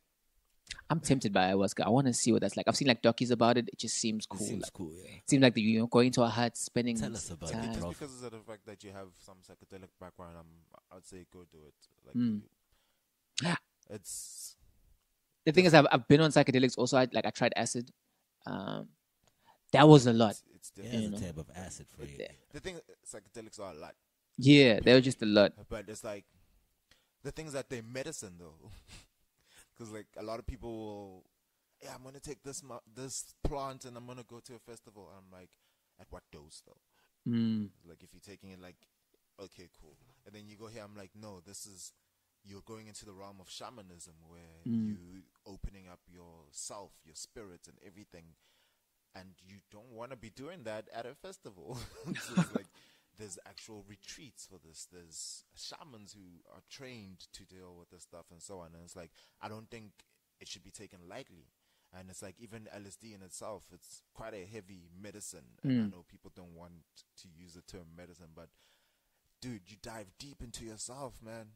S3: I'm tempted by ayahuasca. I want to see what that's like. I've seen like docus about it. It just seems cool.
S2: It seems cool, yeah.
S3: It seems like going to a hut, spending
S2: Tell us about
S3: time.
S2: it,
S1: just because of the fact that you have some psychedelic background, I'd say go do it. Like it's.
S3: The thing is, I've been on psychedelics. Also, I tried acid. That was a lot.
S1: It's
S2: a type of acid for you.
S1: The thing, psychedelics are a lot.
S3: Yeah, they were just a lot.
S1: But it's like the things that they medicine though, because like a lot of people will, I'm gonna take this plant and I'm gonna go to a festival. And I'm like, at what dose though? Like if you're taking it, like, okay, cool, and then you go here, I'm like, no, you're going into the realm of shamanism where you opening up yourself, your spirit, and everything. And you don't want to be doing that at a festival. So it's like there's actual retreats for this. There's shamans who are trained to deal with this stuff and so on. And it's like, I don't think it should be taken lightly. And it's like even LSD in itself, it's quite a heavy medicine. And I know people don't want to use the term medicine, but dude, you dive deep into yourself, man.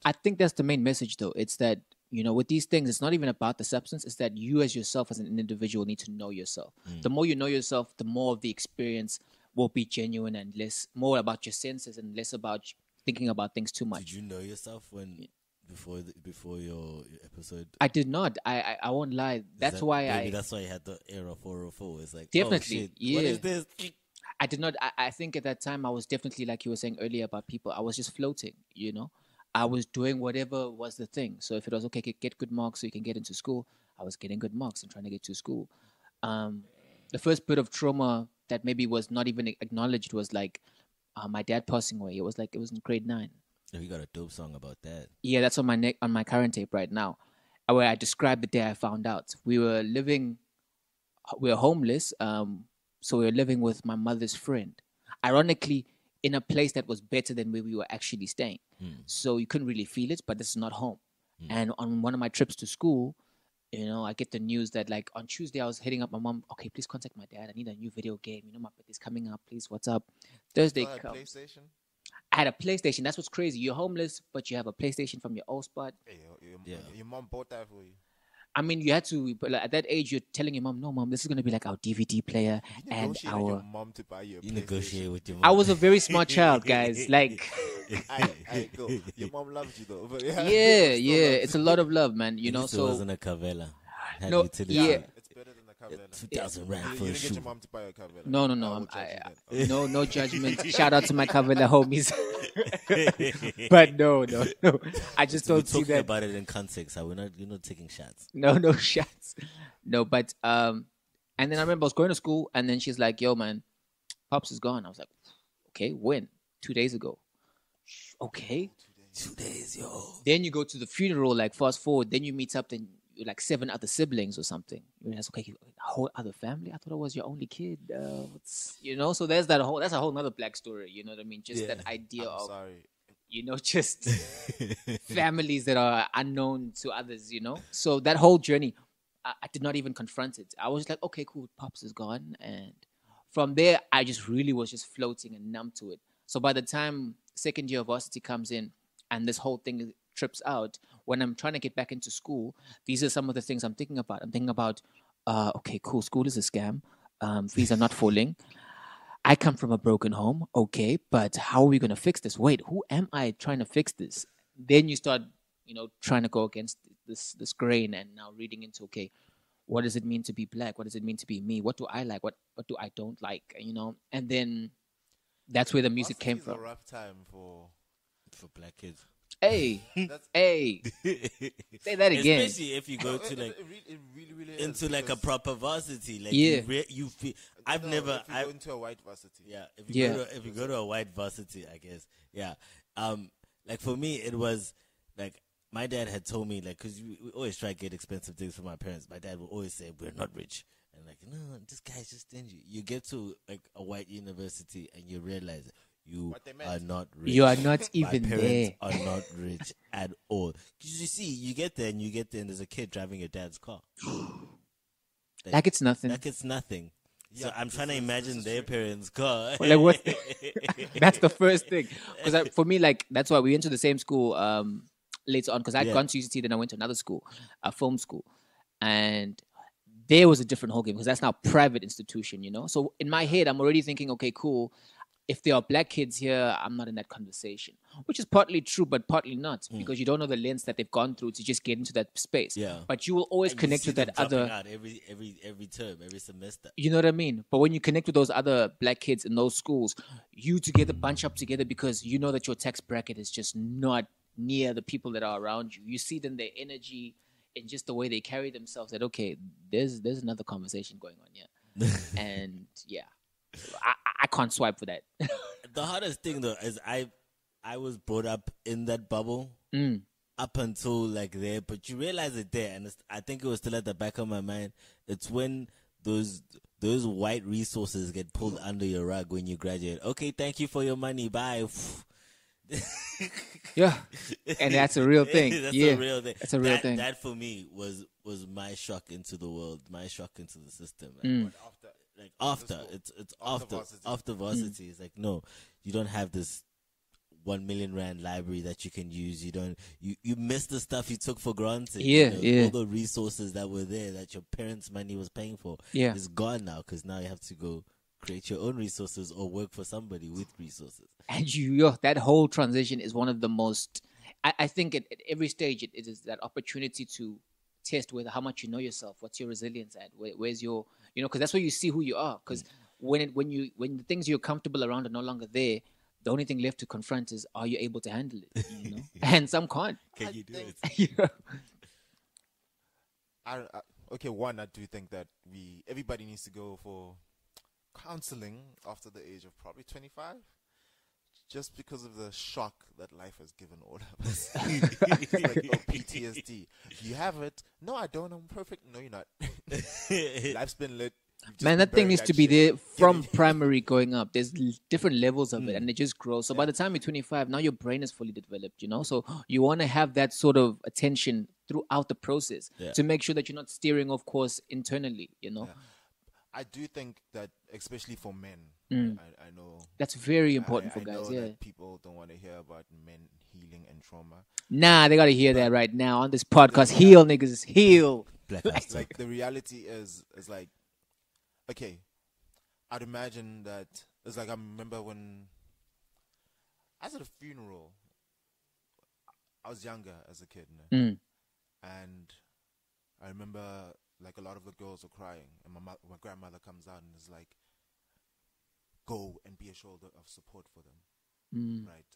S3: I think that's the main message, though. It's that, with these things, it's not even about the substance. It's that you as yourself, as an individual, need to know yourself. The more you know yourself, the more of the experience will be genuine and more about your senses and less about thinking about things too much.
S2: Did you know yourself before your episode?
S3: I did not. I won't lie. That's why
S2: you had the era 404. It's like,
S3: definitely,
S2: oh, shit,
S3: yeah.
S2: What is this?
S3: I did not. I think at that time I was definitely, like you were saying earlier about people, I was just floating, I was doing whatever was the thing. So if it was, okay, get good marks so you can get into school, I was getting good marks and trying to get to school. The first bit of trauma that maybe was not even acknowledged was like my dad passing away. It was in grade 9.
S2: You got a dope song about that.
S3: Yeah, that's on my current tape right now, where I described the day I found out. We were homeless. So we were living with my mother's friend. Ironically, in a place that was better than where we were actually staying. So you couldn't really feel it, but this is not home. And on one of my trips to school, I get the news that like on Tuesday I was hitting up my mom. Okay, please contact my dad. I need a new video game. My birthday's coming up. Please, what's up? Thursday comes.
S1: PlayStation?
S3: I had a PlayStation. That's what's crazy. You're homeless, but you have a PlayStation from your old spot.
S1: Hey, your mom bought that for you.
S3: I mean, you had to, but like, at that age, you're telling your mom, "No, mom, this is gonna be like our DVD player
S1: You
S3: and
S1: negotiate with your
S3: our."
S1: mom to buy you a
S2: You negotiate
S1: PlayStation.
S2: with your mom.
S3: I was a very smart child, guys. Like,
S1: I go. Your mom loved you though, but yeah,
S3: yeah,
S1: still
S3: yeah,
S1: loves
S3: it's
S1: you.
S3: a lot of love, man. You
S2: At
S3: know,
S2: least it
S3: so
S2: wasn't a Cavella. Had
S3: no,
S2: utility.
S3: yeah.
S1: It's better than the Cavella.
S2: 2,000 rand
S1: You
S2: for a
S1: didn't get
S2: shoe.
S1: your mom to buy a Cavella.
S3: No, no,
S1: I
S3: no.
S1: will judge you then.
S3: No judgment. Shout out to my Kavela homies. But no. I just
S2: We're
S3: don't see
S2: talking
S3: that.
S2: about it in context. We're not taking shots.
S3: No shots. No, but and then I remember I was going to school, and then she's like, "Yo, man, Pops is gone." I was like, "Okay, when?" 2 days ago. Okay.
S2: 2 days, yo.
S3: Then you go to the funeral. Like fast forward, then you meet up. Then you're like 7 other siblings or something. You realize, okay, a whole other family. I thought I was your only kid. So there's that's a whole other black story. You know what I mean? Just
S2: Yeah.
S3: that idea
S1: I'm
S3: of
S1: sorry.
S3: just families that are unknown to others. So that whole journey, I did not even confront it. I was like, okay, cool, Pops is gone, and from there, I just really was just floating and numb to it. So by the time second year of varsity comes in, and this whole thing trips out, when I'm trying to get back into school, these are some of the things I'm thinking about. I'm thinking about, okay, cool, school is a scam. Fees are not falling. I come from a broken home. Okay, but how are we going to fix this? Wait, who am I trying to fix this? Then you start, trying to go against this grain, and now reading into, okay, what does it mean to be black? What does it mean to be me? What do I like? What do I don't like? And then that's where the music came
S1: Varsity is
S3: from.
S1: a rough time for
S2: black kids.
S3: Hey,
S1: That's-
S3: hey, say that again.
S2: Especially if you go to like
S1: it really
S2: into
S1: is,
S2: like a
S1: because
S2: proper varsity. Like
S3: Yeah.
S2: you feel. I've
S1: no,
S2: never.
S1: if you go into a white varsity.
S2: Yeah,
S3: Yeah.
S2: if you go to a white varsity, I guess. Yeah. Like for me, it was like my dad had told me, like, because we always try to get expensive things for my parents. My dad would always say, "We're not rich," and like, no, this guy's just stingy. You get to like a white university and you realize you
S1: What they meant.
S2: are not rich.
S3: You are not
S2: My
S3: even
S2: parents
S3: there.
S2: are not rich at all. Because you see, you get there and there's a kid driving your dad's car.
S3: Like it's nothing.
S2: Like it's nothing. So
S1: Yeah,
S2: I'm trying to
S1: this
S2: imagine
S1: is
S2: their
S1: true.
S2: parents' car.
S3: Like what? That's the first thing. Because for me, like that's why we went to the same school later on. Because I'd
S2: Yeah.
S3: gone to UCT, then I went to another school, a film school, and there was a different whole game because that's now a private institution. So in my head, I'm already thinking, okay, cool. If there are black kids here, I'm not in that conversation, which is partly true, but partly not, because you don't know the lens that they've gone through to just get into that space.
S2: Yeah.
S3: But you will always
S2: And you
S3: connect
S2: see
S3: with
S2: them
S3: that
S2: dropping
S3: other.
S2: out every term, every semester.
S3: You know what I mean? But when you connect with those other black kids in those schools, you together bunch up together because you know that your tax bracket is just not near the people that are around you. You see them, their energy, and just the way they carry themselves. That okay, there's another conversation going on here, and yeah, I can't swipe for that.
S2: The hardest thing though is I was brought up in that bubble up until like there, but you realize it there, and I think it was still at the back of my mind. It's when those white resources get pulled under your rug when you graduate. Okay, thank you for your money. Bye.
S3: Yeah, and that's a real thing.
S2: That's
S3: Yeah,
S2: a real thing.
S3: that's a real thing.
S2: That for me was my shock into the world, my shock into the system.
S1: But after
S2: It's
S1: After
S2: after varsity. It's like, no, you don't have this 1 million rand library that you can use. You miss the stuff you took for granted.
S3: Yeah.
S2: All the resources that were there that your parents' money was paying for is gone now, because now you have to go create your own resources or work for somebody with resources.
S3: And that whole transition is one of the most. I think at every stage it is that opportunity to test how much you know yourself, what's your resilience at, where's your, because that's where you see who you are. Because when the things you're comfortable around are no longer there, the only thing left to confront is, are you able to handle it? And some can't.
S2: Can you do it?
S3: Yeah.
S1: Okay, one, I do think that everybody needs to go for counseling after the age of probably 25, just because of the shock that life has given all of us. It's like, PTSD. You have it? No, I don't. I'm perfect. No, you're not. Life's been lit.
S3: Man, that thing needs to be there from primary going up. There's different levels of it, and it just grows. So by the time you're 25, now your brain is fully developed, So you want to have that sort of attention throughout the process to make sure that you're not steering off course internally,
S1: Yeah. I do think that, especially for men, I know
S3: that's very important
S1: I
S3: for guys.
S1: know
S3: Yeah.
S1: that people don't want to hear about men healing and trauma.
S3: Nah, they gotta hear that right now on this podcast. Heal, niggas, heal.
S2: Black House
S1: like
S2: talk.
S1: the reality is like, okay, I'd imagine that it's like I remember when I was at a funeral. I was younger as a kid, no?
S3: Mm.
S1: And I remember like a lot of the girls were crying, and my grandmother comes out and is like, "Go and be a shoulder of support for them."
S3: Mm.
S1: Right?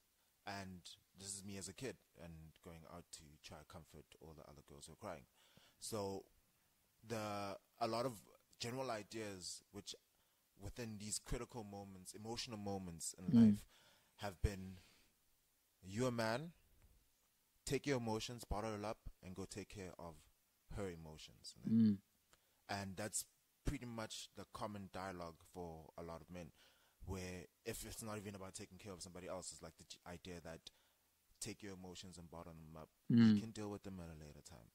S1: And this is me as a kid and going out to try to comfort all the other girls who are crying. So a lot of general ideas which within these critical moments, emotional moments in life have been, you're a man, take your emotions, bottle it up, and go take care of her emotions.
S3: Mm.
S1: And that's pretty much the common dialogue for a lot of men, where if it's not even about taking care of somebody else, it's like the idea that take your emotions and bottle them up. You can deal with them at a later time.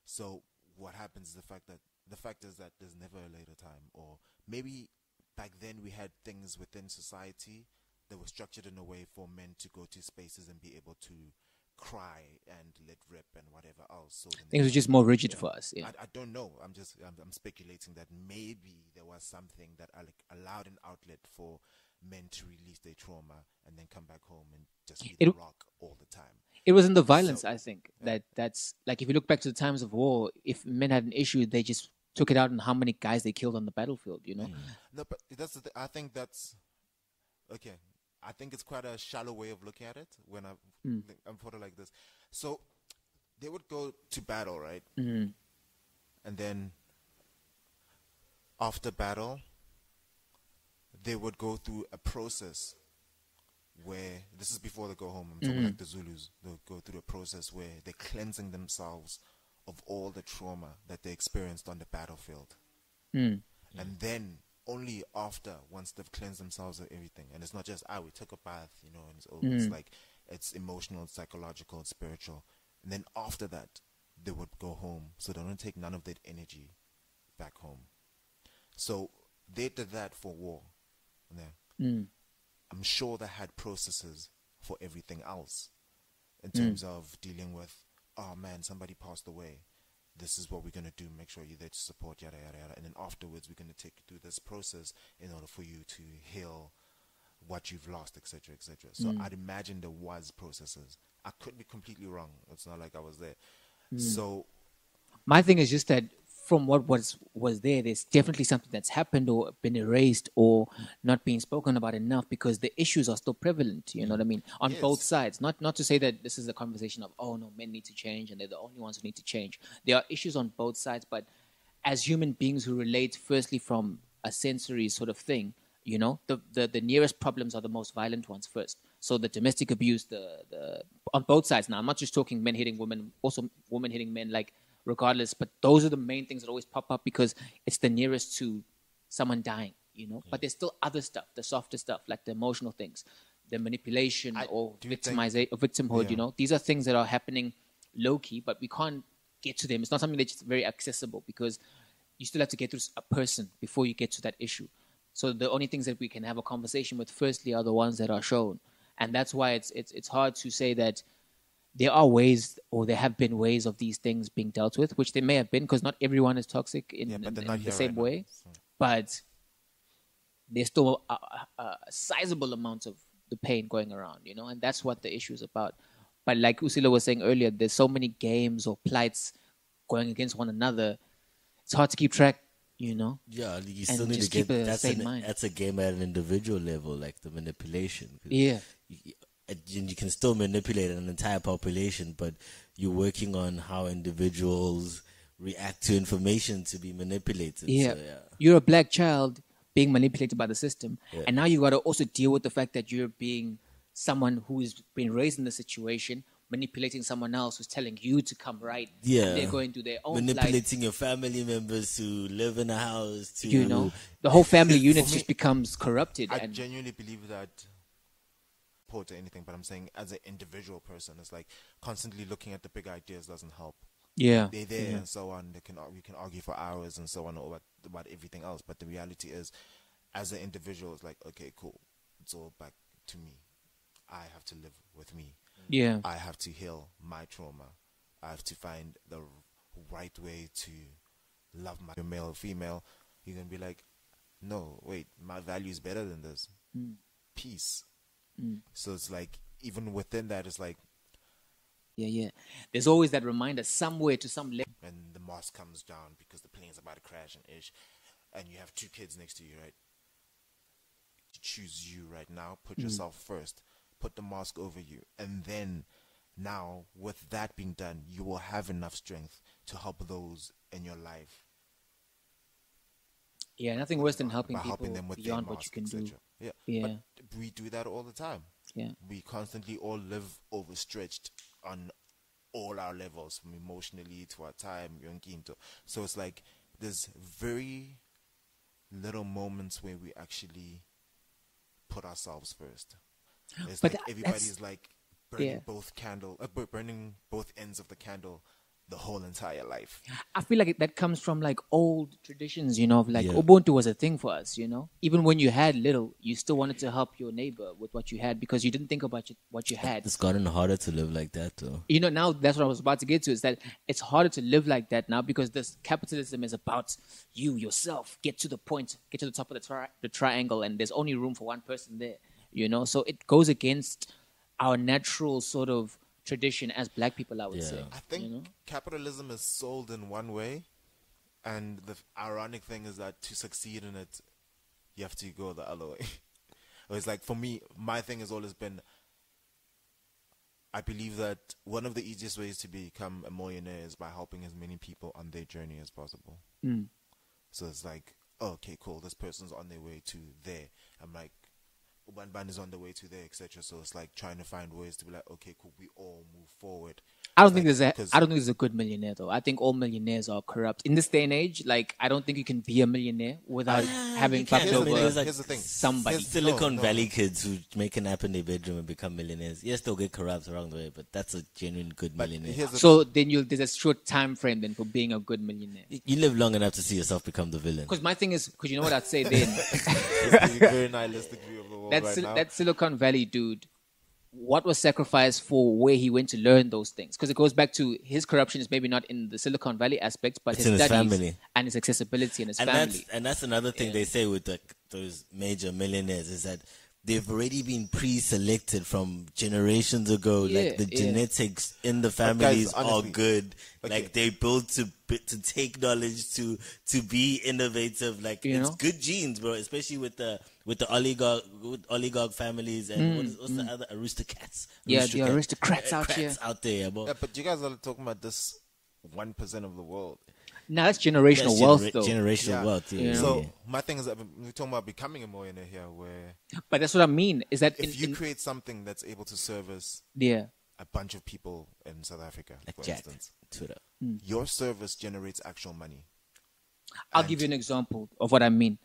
S1: So what happens is the fact is that there's never a later time, or maybe back then we had things within society that were structured in a way for men to go to spaces and be able to cry and let rip and whatever else. So
S3: Things were just more rigid for us. Yeah.
S1: I don't know. I'm speculating that maybe there was something that allowed an outlet for men to release their trauma and then come back home and just be the rock all the time.
S3: It wasn't the violence, I think. That's like, if you look back to the times of war, if men had an issue, they just took it out on how many guys they killed on the battlefield, you know?
S1: No, but that's the I think that's okay. I think it's quite a shallow way of looking at it when I'm put it like this. So they would go to battle, right?
S3: Mm-hmm.
S1: And then after battle, they would go through a process where, this is before they go home, I'm talking like the Zulus, they'll go through a process where they're cleansing themselves of all the trauma that they experienced on the battlefield. And then only after, once they've cleansed themselves of everything, and it's not just, we took a bath, you know, and it's over. It's like, it's emotional, it's psychological, it's spiritual. And then after that, they would go home, so they don't take none of that energy back home. So they did that for war. Yeah. I'm sure they had processes for everything else in terms of dealing with, oh man, somebody passed away. This is what we're going to do. Make sure you're there to support, yada, yada, yada. And then afterwards, we're going to take you through this process in order for you to heal what you've lost, etc., etc. So I'd imagine there was processes. I could be completely wrong. It's not like I was there. So
S3: my thing is just that from what was there, there's definitely something that's happened or been erased or not being spoken about enough, because the issues are still prevalent. You know what I mean? On both sides. Not to say that this is a conversation of, oh no, men need to change and they're the only ones who need to change. There are issues on both sides, but as human beings who relate firstly from a sensory sort of thing, you know, the nearest problems are the most violent ones first. So the domestic abuse, the on both sides. Now, I'm not just talking men hitting women, also women hitting men, like, regardless, but those are the main things that always pop up because it's the nearest to someone dying, you know. But there's still other stuff, the softer stuff, like the emotional things, the manipulation or victimization, victimhood. You know, these are things that are happening low key, but we can't get to them. It's not something that's very accessible because you still have to get through a person before you get to that issue. So the only things that we can have a conversation with, firstly, are the ones that are shown, and that's why it's hard to say that there are ways, or there have been ways of these things being dealt with, which they may have been, because not everyone is toxic in the same way. But there's still a sizable amount of the pain going around, you know, and that's what the issue is about. But like Usila was saying earlier, there's so many games or plights going against one another. It's hard to keep track, you know.
S2: Yeah, you still need to get that's a game at an individual level, like the manipulation.
S3: Yeah.
S2: You can still manipulate an entire population, but you're working on how individuals react to information to be manipulated.
S3: Yeah.
S2: So,
S3: You're a black child being manipulated by the system, and now you got to also deal with the fact that you're being someone who has been raised in the situation, manipulating someone else who's telling you to come right.
S2: Yeah.
S3: And they're going through their own
S2: manipulating your family members to live in a house. To,
S3: you know, the whole family unit just becomes corrupted.
S1: I genuinely believe that. To anything, but I'm saying as an individual person, it's like constantly looking at the big ideas doesn't help.
S3: Yeah,
S1: they're there and so on. We can argue for hours and so on about everything else. But the reality is, as an individual, it's like, okay, cool, it's all back to me. I have to live with me.
S3: Yeah,
S1: I have to heal my trauma. I have to find right way to love my male or female, you're gonna be like, no, wait, my value is better than this. Peace. So it's like, even within that, it's like,
S3: Yeah. There's always that reminder somewhere to some level.
S1: and the mosque comes down because the plane's about to crash and you have 2 kids next to you, right? To choose you right now, put yourself first, put the mosque over you, and then now, with that being done, you will have enough strength to help those in your life.
S3: Yeah, nothing worse than helping
S1: By
S3: people
S1: helping them with
S3: beyond
S1: their
S3: what you
S1: mosque,
S3: can do.
S1: etc. Yeah.
S3: Yeah.
S1: But we do that all the time.
S3: Yeah.
S1: We constantly all live overstretched on all our levels, from emotionally to our time, yonkinto. So it's like there's very little moments where we actually put ourselves first. It's
S3: But
S1: like
S3: that's-
S1: everybody's like burning
S3: Yeah.
S1: burning both ends of the candle the whole entire life.
S3: I feel like that comes from like old traditions, you know, of like
S2: Yeah.
S3: Ubuntu was a thing for us, you know. Even when you had little, you still wanted to help your neighbor with what you had because you didn't think about what you had.
S2: It's gotten harder to live like that, though.
S3: You know, now that's what I was about to get to, is that it's harder to live like that now because this capitalism is about you yourself, get to the point, get to the top of the triangle, and there's only room for one person there, you know. So it goes against our natural sort of tradition as black people, I would
S2: Yeah.
S3: say.
S1: I think
S3: you know?
S1: capitalism is sold in one way, and the ironic thing is that to succeed in it, you have to go the other way. It's like, for me, my thing has always been, I believe that one of the easiest ways to become a millionaire is by helping as many people on their journey as possible. So it's like, oh, okay, cool, this person's on their way to there. I'm like, Uban is on the way to there, etc. So it's like trying to find ways to be like, okay, cool, we all move forward.
S3: I don't
S1: It's
S3: think
S1: like,
S3: there's
S1: 'cause-
S3: I don't think there's a good millionaire though. I think all millionaires are corrupt. In this day and age, like I don't think you can be a millionaire without having
S2: you can't.
S3: fucked
S1: Here's the
S3: over
S1: thing,
S2: There's like
S1: here's the thing.
S3: somebody.
S1: Here's-
S2: Silicon
S1: no.
S2: Valley kids who make an app in their bedroom and become millionaires. Yes, they'll get corrupt along the way, but that's a genuine good
S1: But
S2: millionaire.
S1: here's the
S3: So then there's a short time frame then for being a good millionaire.
S2: You live long enough to see yourself become the villain.
S3: Because my thing is, because you know what I'd say then,
S1: It's the very nihilistic view of the world right now.
S3: that Silicon Valley dude, what was sacrificed for where he went to learn those things? Because it goes back to his corruption is maybe not in the Silicon Valley aspect, but
S2: It's
S3: his
S2: in his
S3: studies
S2: family.
S3: and his accessibility and his
S2: and
S3: family.
S2: that's another thing they say with those major millionaires is that they've already been pre-selected from generations ago.
S3: Yeah,
S2: Like the
S3: yeah.
S2: genetics in the families are
S1: honestly,
S2: good.
S1: okay.
S2: Like they built to take knowledge to be innovative. Like
S3: You
S2: it's
S3: know?
S2: good genes, bro. Especially with the oligarch families and what's the other aristocrats?
S3: Yeah, the aristocrats out here.
S2: out there, bro.
S1: Yeah, but you guys are talking about this 1% of the world.
S3: Now that's generational
S2: That's
S3: wealth though.
S2: generational
S1: Yeah.
S2: wealth. Yeah,
S3: You know?
S1: So
S2: yeah.
S1: my thing is that we're talking about becoming a millionaire here, where
S3: But that's what I mean. Is that
S1: if you create something that's able to service
S3: yeah.
S1: a bunch of people in South Africa,
S2: Like
S1: for
S2: Jack,
S1: instance,
S2: Twitter.
S1: your service generates actual money.
S3: I'll give you an example of what I mean.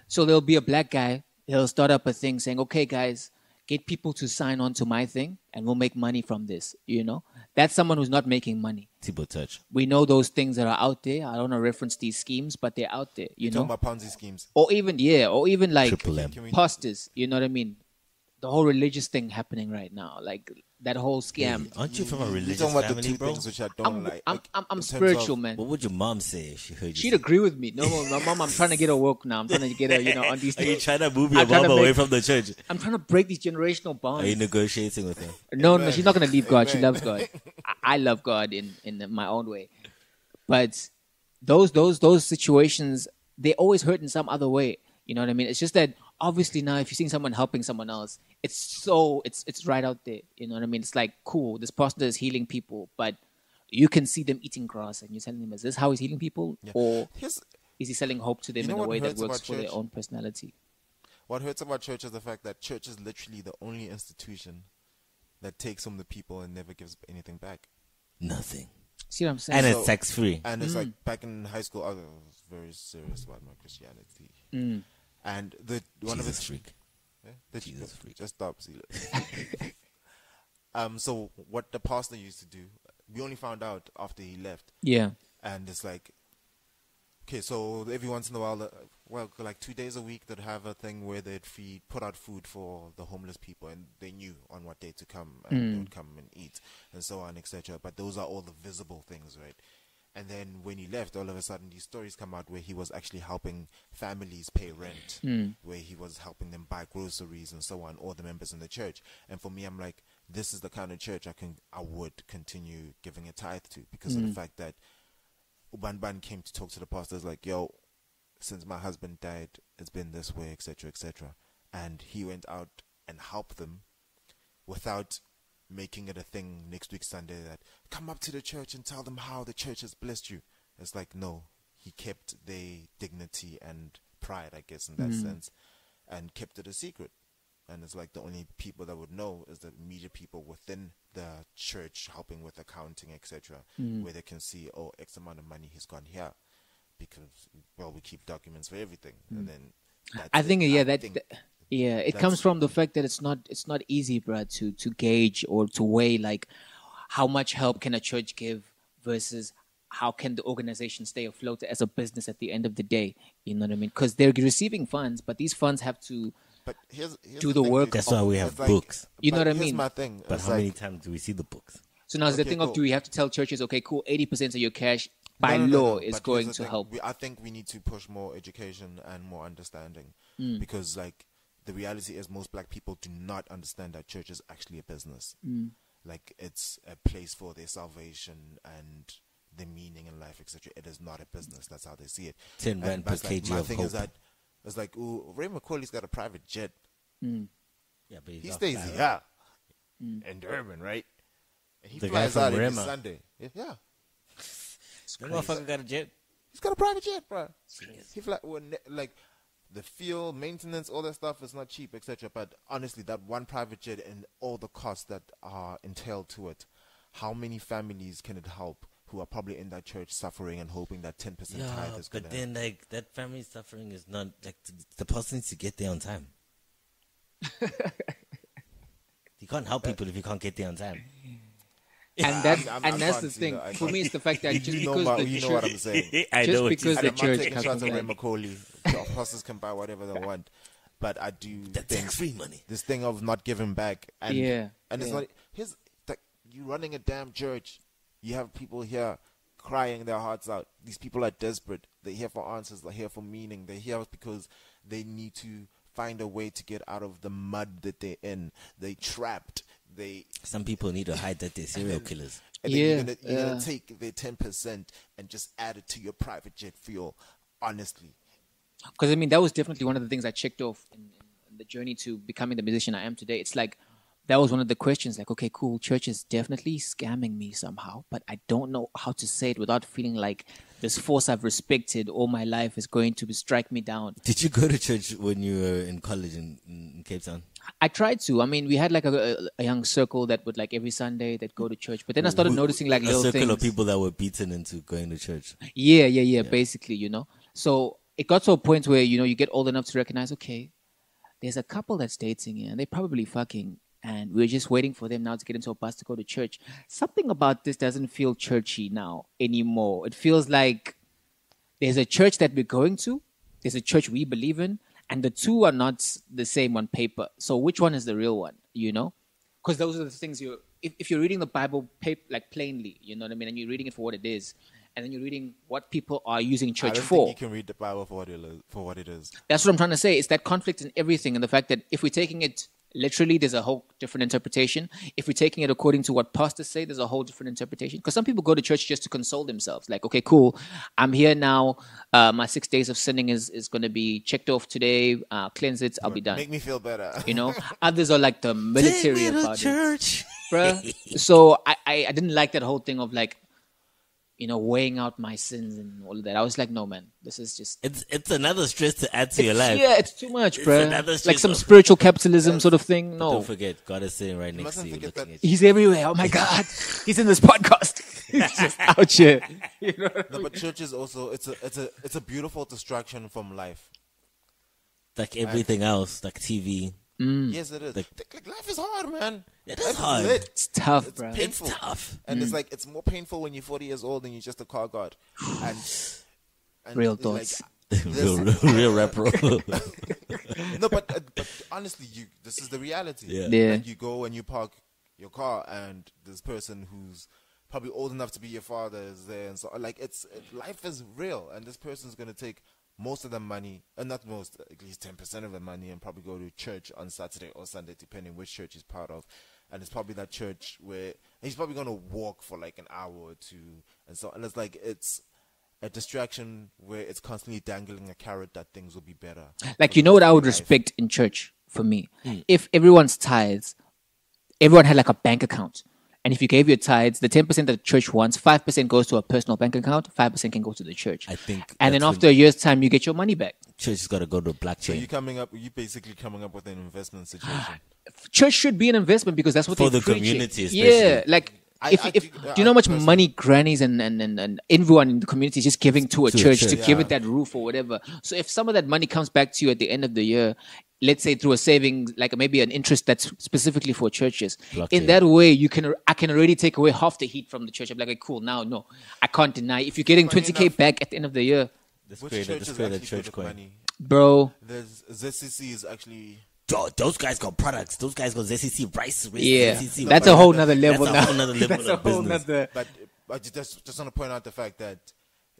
S3: So there'll be a black guy. He'll start up a thing saying, "Okay, guys, get people to sign on to my thing, and we'll make money from this." You know, that's someone who's not making money.
S2: Thibaut Touch.
S3: We know those things that are out there. I don't want to reference these schemes, but they're out there. You
S1: Talking
S3: know,
S1: about Ponzi schemes.
S3: or even like
S2: Triple M.
S1: Can we-
S3: pastors. You know what I mean? The whole religious thing happening right now, like that whole scam.
S2: Aren't you from a
S1: You're
S2: religious
S1: talking about the
S2: family,
S1: two
S2: bro?
S1: things which I don't like.
S3: I'm
S1: Like, in terms
S3: spiritual,
S1: of-
S3: man.
S2: What would your mom say if she heard you?
S3: She'd
S2: say-
S3: agree with me. No, my mom. I'm trying to get her woke now. I'm trying to get her, on these
S2: Are you
S3: things.
S2: trying to move your
S3: I'm trying
S2: mom
S3: to
S2: away
S3: make-
S2: from the church?
S3: I'm trying to break these generational bonds.
S2: Are you negotiating with her?
S3: No, she's not going to leave God. She
S1: Amen.
S3: loves God. I love God in my own way. But those situations, they always hurt in some other way. You know what I mean? It's just that obviously now, if you're seeing someone helping someone else, it's right out there. You know what I mean? It's like, cool, this pastor is healing people, but you can see them eating grass, and you're telling them, is this how he's healing people, or
S1: Here's
S3: is he selling hope to them
S1: You know
S3: in a
S1: what
S3: way that
S1: hurts
S3: works
S1: about
S3: for their
S1: church?
S3: own personality?
S1: what hurts about church is the fact that church is literally the only institution that takes from the people and never gives anything back.
S2: Nothing.
S3: See what I'm saying?
S2: And
S1: So-
S2: it's tax free.
S1: And it's like back in high school, I was very serious about my Christianity. And one of
S2: Jesus
S1: its
S2: freak. Jesus freak.
S1: just stop, Sila. So what the pastor used to do, we only found out after he left,
S3: Yeah.
S1: and it's like, okay, so every once in a while, like 2 days a week, they'd have a thing where they'd put out food for the homeless people, and they knew on what day to come, and they would come and eat, and so on, etc. But those are all the visible things, right? And then when he left, all of a sudden these stories come out where he was actually helping families pay rent, where he was helping them buy groceries and so on, all the members in the church. And for me, I'm like, this is the kind of church I would continue giving a tithe to, because of the fact that Ubanban came to talk to the pastors like, yo, since my husband died, it's been this way, etc., etc. And he went out and helped them without making it a thing next week Sunday that come up to the church and tell them how the church has blessed you. It's like, no, he kept their dignity and pride, I guess, in that sense, and kept it a secret. And it's like the only people that would know is the media people within the church helping with accounting, etc., where they can see, oh, X amount of money he's gone here, because, well, we keep documents for everything. And then
S3: I think, it comes from the fact that it's not easy, bro, to gauge or to weigh like how much help can a church give versus how can the organization stay afloat as a business at the end of the day. You know what I mean? Because they're receiving funds, but these funds have to
S1: here's
S3: do the work.
S2: That's why we have books.
S3: You know what I mean?
S1: Here's my thing.
S2: But how many times do we see the books?
S3: So now it's the thing of, do we have to tell churches, okay, cool, 80% of your cash by law is going to help?
S1: I think we need to push more education and more understanding, because like the reality is most black people do not understand that church is actually a business. Like it's a place for their salvation and the meaning in life, etc. It is not a business. That's how they see it.
S2: 10 rand per kg of hope.
S1: Is that it's like, ooh, Ray McCauley's got a private jet.
S2: Yeah, but
S1: he stays here in Durban, right? And he
S2: The
S1: flies
S2: guy
S1: out
S2: from
S1: every
S2: Rema.
S1: Sunday. Yeah.
S2: That motherfucker got a jet.
S1: He's got a private jet, bro. He fly, like the fuel, maintenance, all that stuff is not cheap, etc. But honestly, that one private jet and all the costs that are entailed to it, how many families can it help who are probably in that church suffering and hoping that 10% tithe is going to
S2: but then like that family suffering is not like the person needs to get there on time. You can't help people if you can't get there on time.
S3: And that's the thing. For me, it's the fact that just because
S1: you know what I'm saying.
S2: I know what
S3: because
S1: And
S3: the
S1: I'm not
S3: church
S1: taking
S3: has
S1: shots at Ray
S3: to
S1: McCauley. The apostles can buy whatever they want, but I do
S2: That
S1: think
S2: tax-free money.
S1: this thing of not giving back, and it's
S3: yeah.
S1: not. Here's like you running a damn church. You have people here crying their hearts out. These people are desperate. They're here for answers. They're here for meaning. They're here because they need to find a way to get out of the mud that they're in. They're trapped.
S2: Some people need to hide that they're serial killers.
S1: And then you're gonna take their 10% and just add it to your private jet fuel. Honestly,
S3: Because I mean, that was definitely one of the things I checked off in the journey to becoming the musician I am today. It's like that was one of the questions. Like, okay, cool, church is definitely scamming me somehow, but I don't know how to say it without feeling like this force I've respected all my life is going to strike me down.
S2: Did you go to church when you were in college in Cape Town?
S3: I tried to. I mean, we had like a young circle that would like every Sunday that go to church. But then I started noticing like little
S2: a circle
S3: things.
S2: of people that were beaten into going to church.
S3: Yeah. Basically, you know. So it got to a point where you get old enough to recognize, okay, there's a couple that's dating here, and they're probably fucking, and we're just waiting for them now to get into a bus to go to church. Something about this doesn't feel churchy now anymore. It feels like there's a church that we're going to, there's a church we believe in, and the two are not the same on paper. So which one is the real one, Because those are the things if you're reading the Bible like plainly, you know what I mean, and you're reading it for what it is, and then you're reading what people are using church
S1: I don't
S3: for.
S1: think you can read the Bible for what it is.
S3: That's what I'm trying to say. It's that conflict in everything, and the fact that if we're taking it literally, there's a whole different interpretation. If we're taking it according to what pastors say, there's a whole different interpretation. Because some people go to church just to console themselves. Like, okay, cool, I'm here now. My 6 days of sinning is going to be checked off today. Cleanse it, I'll be done.
S1: Make me feel better.
S3: Others are like the military
S2: Take me to
S3: about
S2: church.
S3: it, bruh. So I didn't like that whole thing of like, weighing out my sins and all of that. I was like, no, man, this is just...
S2: It's another stress to add to your life.
S3: Yeah, it's too much, bro.
S2: another
S3: Like
S2: stress
S3: some
S2: of-
S3: spiritual capitalism sort of thing. No.
S2: Don't forget, God is sitting right next to
S1: mustn't
S2: you,
S1: forget
S2: looking
S1: that-
S2: at you.
S3: He's everywhere. Oh my God. He's in this podcast. He's just out here.
S1: No, but church is also it's a beautiful distraction from life.
S2: Like everything else, like TV.
S1: Yes, it is.
S2: Like-
S1: Life is hard, man.
S2: It is
S1: Life
S2: hard.
S1: lit.
S3: It's tough,
S1: It's
S3: bro.
S1: painful.
S2: It's tough.
S1: And it's like it's more painful when you're 40 years old and you're just a car god. And
S3: Real
S1: it's
S3: thoughts.
S2: real rap bro.
S1: No, but honestly, this is the reality.
S2: Yeah.
S3: Yeah.
S1: Like you go and you park your car, and this person who's probably old enough to be your father is there, and so like life is real, and this person's gonna take most of the money, and not most, at least 10% of the money, and probably go to church on Saturday or Sunday, depending which church he's part of. And it's probably that church where he's probably gonna walk for like an hour or two, and so, and it's like it's a distraction where it's constantly dangling a carrot that things will be better.
S3: Like, you know what I would respect in church for me? If everyone's tithes, everyone had like a bank account. And if you gave your tithes, the 10% that the church wants, 5% goes to a personal bank account, 5% can go to the church.
S2: I think.
S3: And then after a year's time, you get your money back.
S2: Church has got to go to blockchain.
S1: So you basically coming up with an investment situation.
S3: Church should be an investment because that's what
S2: For
S3: they're
S2: the
S3: preaching.
S2: community, especially.
S3: Yeah, like do you know how much money grannies and everyone in the community is just giving to a church to give it that roof or whatever? So if some of that money comes back to you at the end of the year, let's say through a savings, like maybe an interest that's specifically for churches, in that way I can already take away half the heat from the church. I'm like, okay, cool, now no, I can't deny if you're getting 20K back at the end of the year.
S2: Let's create a church coin.
S1: Money?
S3: Bro,
S1: There's ZCC is actually.
S2: Those guys got products. Those guys got ZCC rice.
S3: Yeah,
S2: ZCC,
S3: that's a whole nother level now.
S2: That's a whole nother level
S3: That's a
S2: of
S3: whole
S2: business.
S3: nother.
S1: But I just want to point out the fact that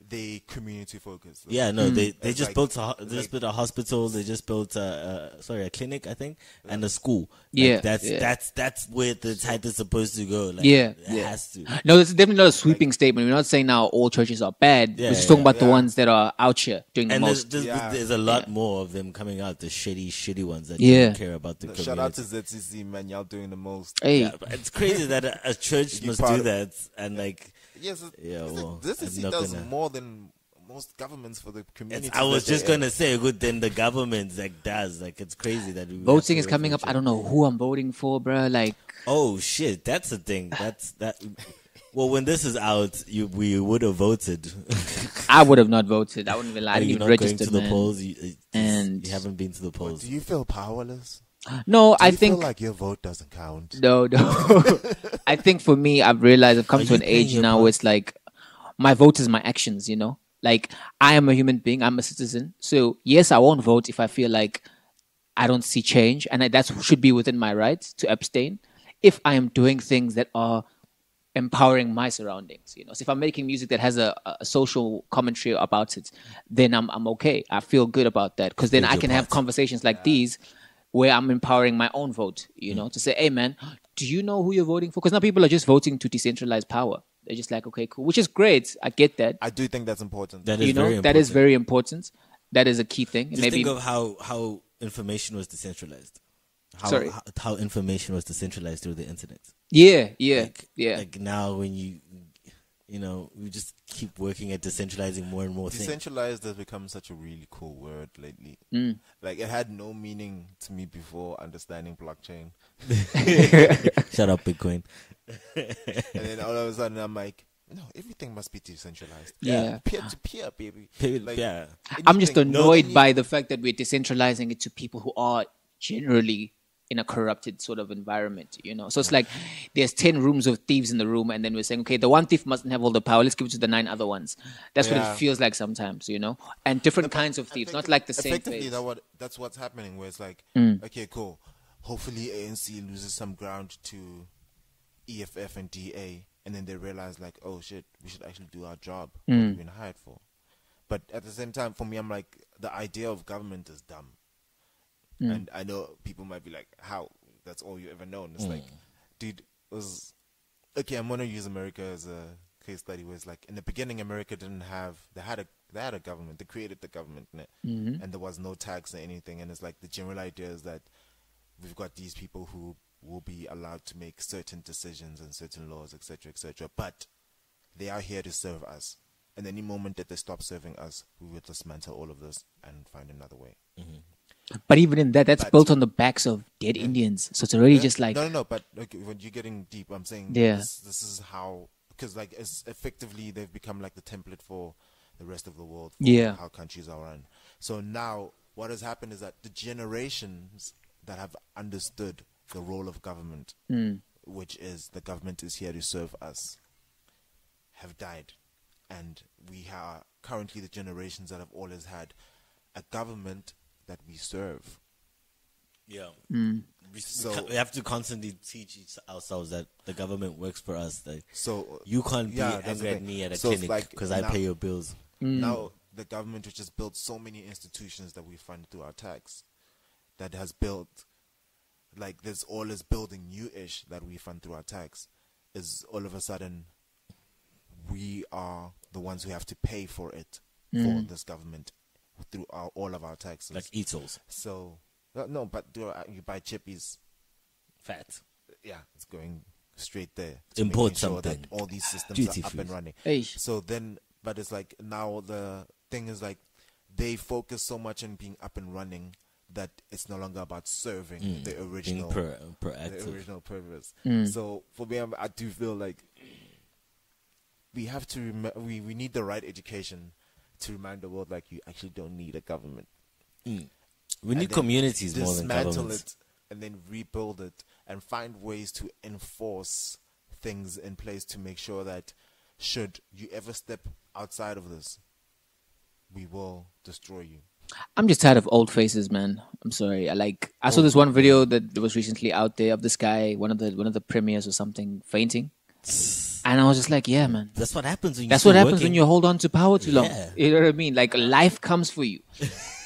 S1: they community focused.
S2: Yeah, no, they
S1: It's
S2: just
S1: like-
S2: built
S1: it's like-
S2: built a hospital. They just built a clinic, I think, and a school.
S3: Yeah,
S2: that's where the tithe is supposed to go. Like,
S3: Yeah,
S2: it has to.
S3: No, this is definitely not a sweeping statement. We're not saying now all churches are bad.
S2: Yeah,
S3: We're just talking
S2: yeah,
S3: about the ones that are out here doing the
S2: And
S3: most.
S2: there's a lot more of them coming out. The shitty ones that
S3: Yeah.
S2: don't care about the community.
S1: Shout out to ZCC, man. Y'all doing the most.
S3: Hey,
S2: Yeah, but it's crazy that a church
S1: You
S2: must
S1: part
S2: do
S1: of-
S2: that, and like,
S1: Yes,
S2: Yeah, well,
S1: ZCC
S2: I'm not
S1: does
S2: gonna-
S1: more than most governments for the community.
S2: I was just gonna say, good, then the government does it's crazy that we have
S3: voting
S2: to
S3: is coming up.
S2: approach
S3: I don't know who I'm voting for, bro. Like,
S2: Oh shit, that's the thing. That. Well, when this is out, we would have voted.
S3: I would have not voted. I wouldn't even lie. I
S2: Are
S3: didn't
S2: you
S3: even
S2: not going
S3: register,
S2: to the
S3: man.
S2: polls?
S3: And-
S2: you haven't been to the polls.
S1: Do you feel powerless?
S3: No,
S1: Do
S3: I
S1: you
S3: think
S1: feel like your vote doesn't count?
S3: no. I think for me, I've realized I've come
S2: Are
S3: to
S2: you
S3: an
S2: playing
S3: age
S2: your
S3: now
S2: part?
S3: where it's like my vote is my actions. You know, like I am a human being. I'm a citizen. So yes, I won't vote if I feel like I don't see change, and that should be within my right to abstain. If I am doing things that are empowering my surroundings, you know, so if I'm making music that has a social commentary about it, then I'm okay. I feel good about that because then
S2: Did
S3: I
S2: your
S3: can have
S2: part.
S3: conversations like these where I'm empowering my own vote, you know, to say, hey man, do you know who you're voting for? Because now people are just voting to decentralize power. They're just like, okay, cool, which is great. I get that.
S1: I do think that's important.
S2: That is
S3: You know,
S2: very
S3: that is
S2: important.
S3: very important. That is a key thing.
S2: Just
S3: Maybe
S2: think of how information was decentralized.
S3: Sorry.
S2: How information was decentralized through the internet.
S3: yeah.
S2: Like now, when we just keep working at decentralizing more and more things.
S1: Decentralized has become such a really cool word lately. Like it had no meaning to me before understanding blockchain,
S2: Shut up, Bitcoin.
S1: and then all of a sudden I'm like, no, everything must be decentralized.
S3: Yeah.
S1: Peer to peer, baby. Like,
S2: Yeah.
S3: I'm just
S1: anything-
S3: annoyed by the fact that we're decentralizing it to people who are generally in a corrupted sort of environment, you know. So it's like there's 10 rooms of thieves in the room, and then we're saying, okay, the one thief mustn't have all the power. Let's give it to the 9 other ones. That's what
S1: Yeah.
S3: it feels like sometimes, you know. And different kinds of thieves, not like the same
S1: Effectively,
S3: face.
S1: that's what's happening. Where it's like, okay, cool. Hopefully, ANC loses some ground to EFF and DA, and then they realize like, oh shit, we should actually do our job. What we've been hired for. But at the same time, for me, I'm like, the idea of government is dumb. And I know people might be like, how? That's all you ever known. It's like, dude, it was okay. I'm gonna use America as a case study. Where it's like, in the beginning, America didn't have. They had a government. They created the government, and there was no tax or anything. And it's like the general idea is that we've got these people who will be allowed to make certain decisions and certain laws, etc., etc. But they are here to serve us. And any moment that they stop serving us, we will dismantle all of this and find another way.
S3: But even in that's
S1: But-
S3: built on the backs of dead Indians. So it's already
S1: Yeah?
S3: just like,
S1: no. But okay, when you're getting deep, I'm saying
S3: Yeah.
S1: this is how, because like it's effectively they've become like the template for the rest of the world. For
S3: Yeah.
S1: how countries are run. So now what has happened is that the generations that have understood the role of government, which is the government is here to serve us, have died, and we are currently the generations that have always had a government that we serve.
S2: Yeah.
S1: So
S2: We have to constantly teach ourselves that the government works for us. That
S1: so
S2: you can't be
S1: yeah, that's the
S2: angry at
S1: thing.
S2: me at a
S1: So it's
S2: clinic
S1: like
S2: because I
S1: now-
S2: pay your bills.
S1: Now the government, which has built so many institutions that we fund through our tax, that has built like this all is building new-ish that we fund through our tax, is all of a sudden we are the ones who have to pay for it for this government through all of our taxes.
S2: Like ETOs.
S1: So no, but you buy chippies,
S2: Fat.
S1: yeah, it's going straight there. To
S2: Import
S1: making sure
S2: something.
S1: that all these systems
S2: Duty
S1: are up
S2: free.
S1: and running.
S3: Hey.
S1: So then, but it's like now the thing is like they focus so much on being up and running that it's no longer about serving the original,
S2: Being
S1: the
S2: proactive.
S1: original purpose. So for me, I do feel like we have to we need the right education to remind the world like you actually don't need a government.
S2: We need communities more than
S1: Dismantle
S2: governments.
S1: it and then rebuild it and find ways to enforce things in place to make sure that should you ever step outside of this, we will destroy you.
S3: I'm just tired of old faces, man. I'm sorry. I saw this one video that was recently out there of this guy, one of the premiers or something, fainting. And I was just like, yeah, man.
S2: That's what happens when
S3: That's what happens when you hold on to power too long.
S2: Yeah.
S3: You know what I mean? Like life comes for you.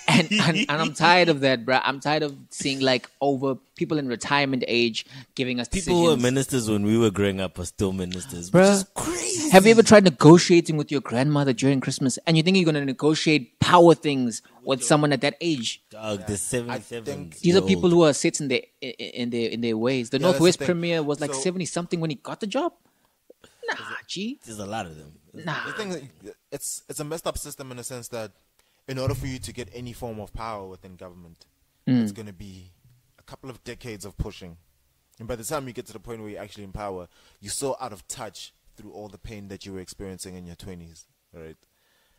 S3: And I'm tired of that, bruh. I'm tired of seeing like over people in retirement age giving us
S2: People who were
S3: decisions.
S2: ministers when we were growing up are still ministers.
S3: Bruh,
S2: Which is crazy.
S3: have you ever tried negotiating with your grandmother during Christmas and you think you're going to negotiate power things with someone at that age?
S2: Dog, the 77.
S1: think
S3: These are people who are set in their ways. The
S1: Yeah, that's
S3: Northwest
S1: the thing.
S3: Premier was like
S1: So-
S3: 70 something when he got the job. Nah, G.
S2: There's a lot of them.
S3: Nah.
S1: The thing is, it's a messed up system in the sense that in order for you to get any form of power within government, it's going to be a couple of decades of pushing. And by the time you get to the point where you're actually in power, you're so out of touch through all the pain that you were experiencing in your 20s, right?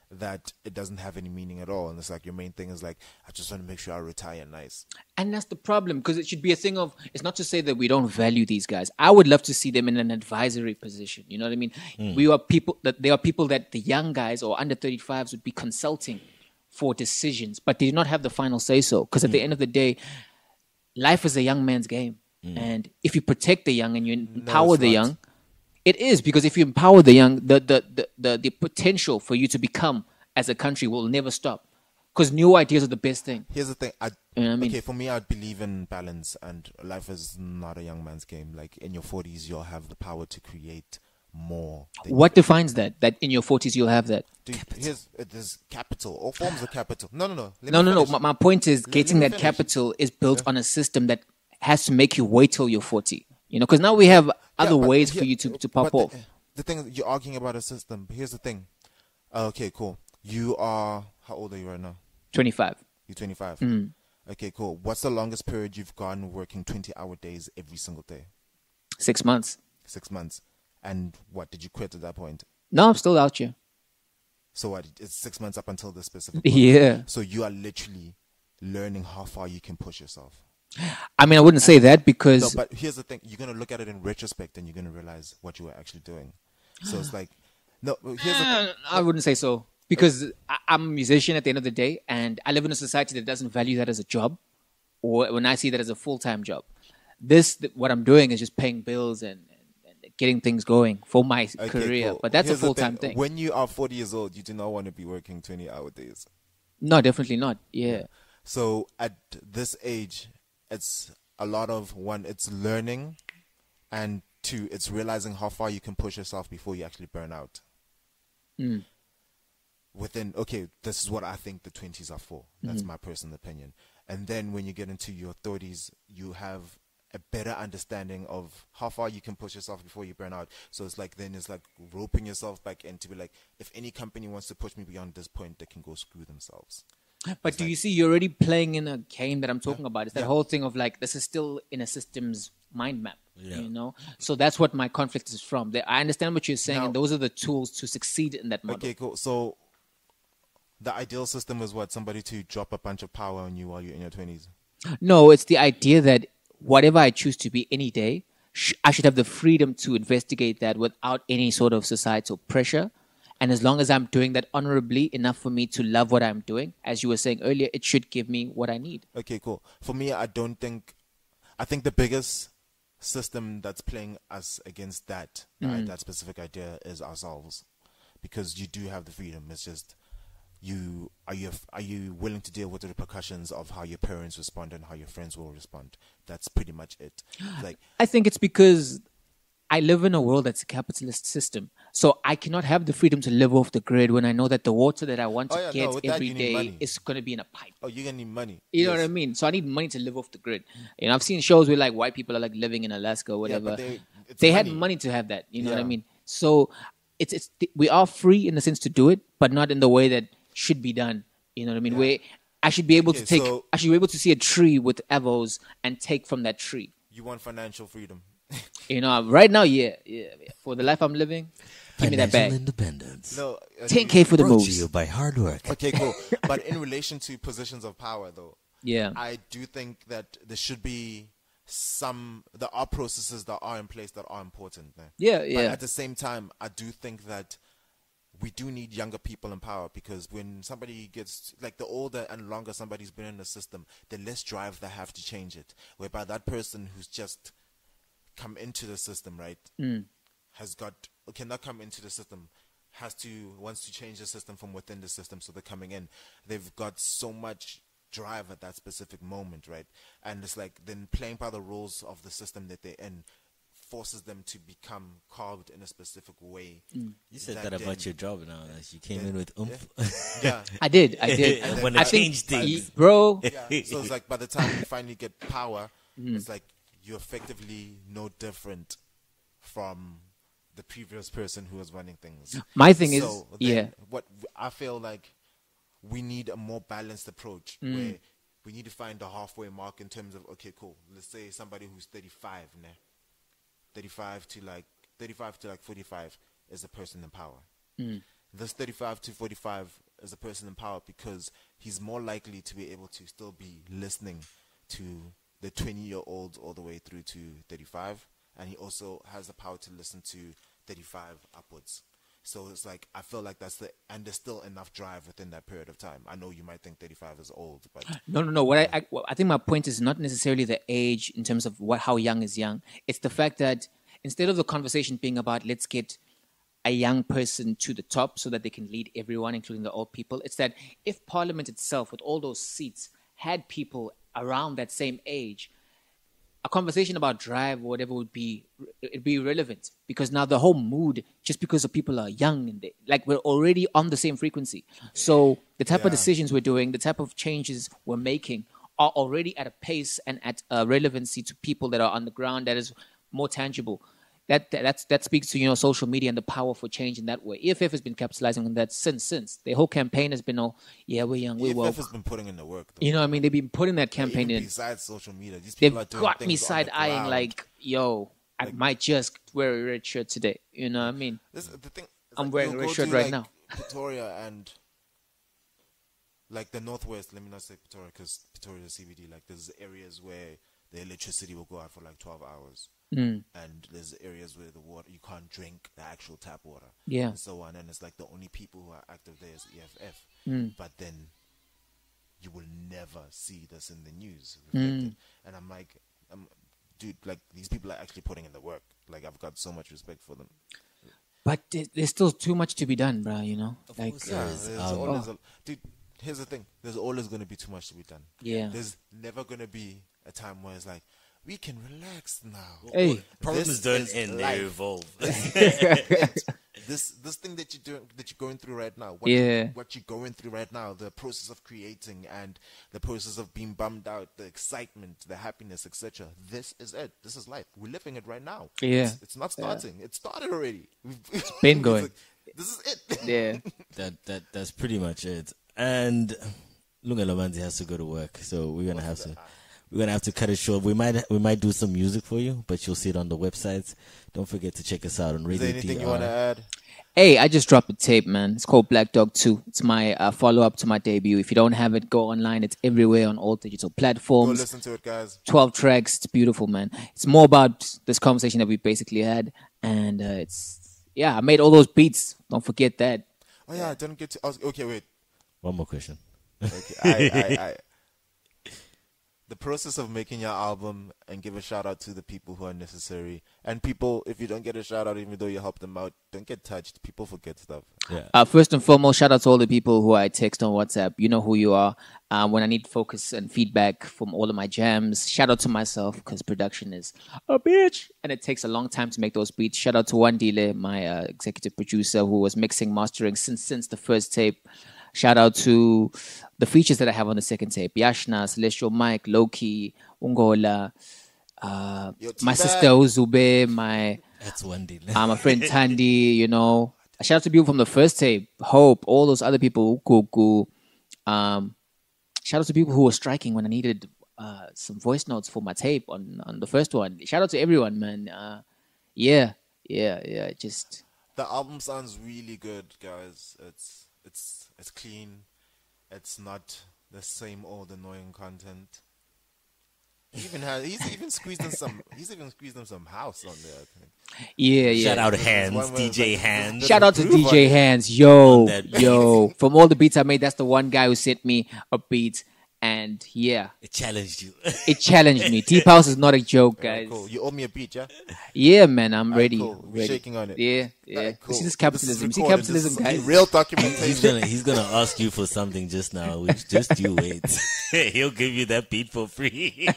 S1: That it doesn't have any meaning at all. And it's like your main thing is like, I just want to make sure I retire nice.
S3: And that's the problem, because it should be a thing of, it's not to say that we don't value these guys. I would love to see them in an advisory position. You know what I mean? There are people that the young guys or under 35s would be consulting for decisions, but they do not have the final say so. Because at the end of the day, life is a young man's game. And if you protect the young and you empower
S1: it's
S3: the
S1: not.
S3: young, it is, because if you empower the young, the potential for you to become as a country will never stop. Because new ideas are the best thing.
S1: Here's the thing.
S3: You know what I mean?
S1: Okay, for me, I'd believe in balance, and life is not a young man's game. Like in your 40s, you'll have the power to create more.
S3: What defines that? That in your 40s you'll have that?
S1: Dude, there's capital, all forms of capital. No. Let
S3: No,
S1: me
S3: no.
S1: finish.
S3: My point is getting
S1: me
S3: that
S1: finish.
S3: capital is built on a system that has to make you wait till you're 40. You know, because now we have other
S1: but
S3: ways
S1: here-
S3: for you to pop
S1: but
S3: off.
S1: The thing is, you're arguing about a system. But here's the thing. Okay, cool. You are, how old are you right now?
S3: 25.
S1: You're 25.
S3: Mm.
S1: Okay, cool. What's the longest period you've gone working 20-hour days every single day?
S3: 6 months.
S1: 6 months. And what, did you quit at that point?
S3: No, I'm still out here.
S1: So what, it's 6 months up until the specific point.
S3: Yeah.
S1: So you are literally learning how far you can push yourself.
S3: I mean, I wouldn't say that
S1: No,
S3: because
S1: but here's the thing. You're going to look at it in retrospect and you're going to realize what you were actually doing. So it's like, no, here's the thing.
S3: I wouldn't say so. Because I'm a musician at the end of the day, and I live in a society that doesn't value that as a job, or when I see that as a full-time job. What I'm doing is just paying bills and getting things going for my
S1: Okay,
S3: career.
S1: cool.
S3: But that's
S1: Here's
S3: a
S1: the
S3: full-time thing.
S1: When you are 40 years old, you do not want to be working 20-hour days.
S3: No, definitely not. Yeah.
S1: So at this age, it's a lot of, one, it's learning, and two, it's realizing how far you can push yourself before you actually burn out. Okay, this is what I think the 20s are for. That's my personal opinion. And then when you get into your 30s, you have a better understanding of how far you can push yourself before you burn out. So it's like, then it's like roping yourself back in to be like, if any company wants to push me beyond this point, they can go screw themselves.
S3: But do you see, you're already playing in a game that I'm talking about. It's that whole thing of like, this is still in a system's mind map, you know? So that's what my conflict is from. I understand what you're saying,
S1: Now-
S3: and those are the tools to succeed in that model.
S1: Okay, cool. So the ideal system is what? Somebody to drop a bunch of power on you while you're in your 20s.
S3: No, it's the idea that whatever I choose to be any day, I should have the freedom to investigate that without any sort of societal pressure And as long as I'm doing that honorably enough for me to love what I'm doing, as you were saying earlier, it should give me what I need.
S1: Okay, cool. For me, I think the biggest system that's playing us against that specific idea is ourselves, because you do have the freedom. It's just are you willing to deal with the repercussions of how your parents respond and how your friends will respond? That's pretty much it. Like,
S3: I think it's because I live in a world that's a capitalist system. So I cannot have the freedom to live off the grid when I know that the water that I want to get every day is going to be in a pipe.
S1: Oh, you're going to need money.
S3: You know what I mean? So I need money to live off the grid. You know, I've seen shows where like white people are like living in Alaska or whatever.
S1: Yeah,
S3: they had money to have that. You know what I mean? So we are free in the sense to do it, but not in the way that should be done. You know what I mean?
S1: Yeah.
S3: Where I should be able to take, I should be able to see a tree with avos and take from that tree.
S1: You want financial freedom.
S3: You know, right now, yeah. For the life I'm living, give me that bag.
S2: Independence.
S1: No,
S3: 10K for the
S2: Brought
S3: moves.
S2: to you by hard work.
S1: Okay, cool. But in relation to positions of power, though,
S3: Yeah.
S1: I do think that there should be there are processes that are in place that are important.
S3: Yeah,
S1: But
S3: yeah.
S1: at the same time, I do think that we do need younger people in power, because when somebody gets, like, the older and longer somebody's been in the system, the less drive they have to change it. Whereby that person who's just come into the system, right, cannot come into the system, wants to change the system from within the system, so they're coming in. They've got so much drive at that specific moment, right? And it's like then playing by the rules of the system that they're in forces them to become carved in a specific way.
S2: You said that about your job now. That you came in with oomph.
S1: Yeah.
S3: I did.
S2: And when I changed things.
S3: Bro.
S1: Yeah. So it's like by the time you finally get power, it's like you're effectively no different from the previous person who was running things.
S3: My thing is,
S1: what I feel like we need a more balanced approach where we need to find a halfway mark in terms of, okay, cool, let's say somebody who's 35 now. 35 to like 45 is a person in power. This 35 to 45 is a person in power because he's more likely to be able to still be listening to the 20-year-olds all the way through to 35, and he also has the power to listen to 35 upwards. So it's like, I feel like and there's still enough drive within that period of time. I know you might think 35 is old, but
S3: no. What I think my point is not necessarily the age in terms of how young is young. It's the fact that instead of the conversation being about let's get a young person to the top so that they can lead everyone, including the old people, it's that if Parliament itself, with all those seats, had people around that same age, a conversation about drive or whatever it'd be irrelevant, because now the whole mood, just because the people are young and we're already on the same frequency. So the type of decisions we're doing, the type of changes we're making are already at a pace and at a relevancy to people that are on the ground that is more tangible. That speaks to social media and the power for change in that way. EFF has been capitalizing on that since the whole campaign has been we're young, we're woke.
S1: EFF has been putting in the work, though.
S3: You know what I mean? They've been putting that campaign in.
S1: Besides social media, these people
S3: They've
S1: are doing
S3: got
S1: things
S3: me side eyeing
S1: like,
S3: I might just wear a red shirt today. You know what I mean?
S1: the thing,
S3: I'm wearing a red shirt right now.
S1: Pretoria and like the Northwest, let me not say Pretoria because Pretoria is CBD. Like there's areas where the electricity will go out for like 12 hours. And there's areas where the water, you can't drink the actual tap water.
S3: Yeah.
S1: And so on. And it's like the only people who are active there is EFF. But then you will never see this in the news reflected. And I'm like, dude, like these people are actually putting in the work. Like I've got so much respect for them.
S3: But there's still too much to be done, bro,
S1: Dude, here's the thing. There's always going to be too much to be done.
S3: Yeah.
S1: There's never going to be a time where it's like, we can relax now.
S3: Hey,
S2: problems don't end; they evolve.
S1: This thing that you're going through right now. What you're going through right now, the process of creating and the process of being bummed out, the excitement, the happiness, etc. This is it. This is life. We're living it right now.
S3: Yeah,
S1: it's not starting. It started already.
S3: It's been going.
S1: This is it.
S3: Yeah.
S2: That's pretty much it. And Lungelo Manzi has to go to work, so we're gonna have to cut it short. We might do some music for you, but you'll see it on the website. Don't forget to check us out on Radio
S1: Is there anything you want to add?
S3: Hey, I just dropped a tape, man. It's called Black Dog 2. It's my follow-up to my debut. If you don't have it, go online. It's everywhere on all digital platforms.
S1: Go listen to it, guys.
S3: 12 tracks. It's beautiful, man. It's more about this conversation that we basically had, and it's Yeah, I made all those beats. Don't forget that.
S1: Oh yeah, I didn't get to. Okay, wait.
S2: One more question.
S1: Okay, I the process of making your album, and give a shout out to the people who are necessary. And people, if you don't get a shout out, even though you help them out, don't get touched. People forget stuff.
S2: Yeah.
S3: First and foremost, shout out to all the people who I text on WhatsApp. You know who you are. When I need focus and feedback from all of my jams, shout out to myself because production is a bitch and it takes a long time to make those beats. Shout out to Wandile, my executive producer, who was mixing, mastering since the first tape. Shout out to the features that I have on the second tape: Yashna, Celestial Mike, Loki, Ungola,
S1: Yo,
S3: my
S1: T-Bag.
S3: sister Uzube,
S2: That's one deal.
S3: my friend Tandy, you know. Shout out to people from the first tape, Hope, all those other people, Ukuku. Shout out to people who were striking when I needed some voice notes for my tape on the first one. Shout out to everyone, man. Yeah. Just
S1: The album sounds really good, guys. It's clean. It's not the same old annoying content. He's even squeezed in some house on there, I think.
S3: yeah.
S2: Shout out
S1: One
S2: Hands,
S1: where it's
S2: DJ
S1: like,
S2: Hands.
S3: Shout out to
S1: Groove on
S3: DJ
S1: it.
S3: Hands, yo,
S2: that beat.
S3: yo. From all the beats I made, that's the one guy who sent me a beat, and yeah,
S2: It challenged you.
S3: it challenged me. Deep House is not a joke,
S1: Alright,
S3: guys.
S1: cool. You owe me a beat, yeah?
S3: Yeah, man, I'm
S1: Alright,
S3: ready.
S1: cool. We're
S3: ready.
S1: shaking on it.
S3: Yeah.
S1: Alright, cool.
S3: This is
S1: This is
S3: capitalism. See
S1: recorded.
S3: capitalism,
S1: This is
S3: guys.
S1: real
S2: He's
S1: documentation.
S2: gonna ask you for something just now. Which just you wait. He'll give you that beat for free.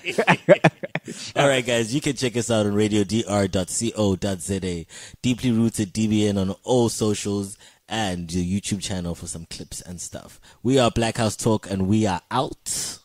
S2: All right, guys, you can check us out on radiodr.co.za. Deeply Rooted DBN on all socials and the YouTube channel for some clips and stuff. We are Black House Talk, and we are out.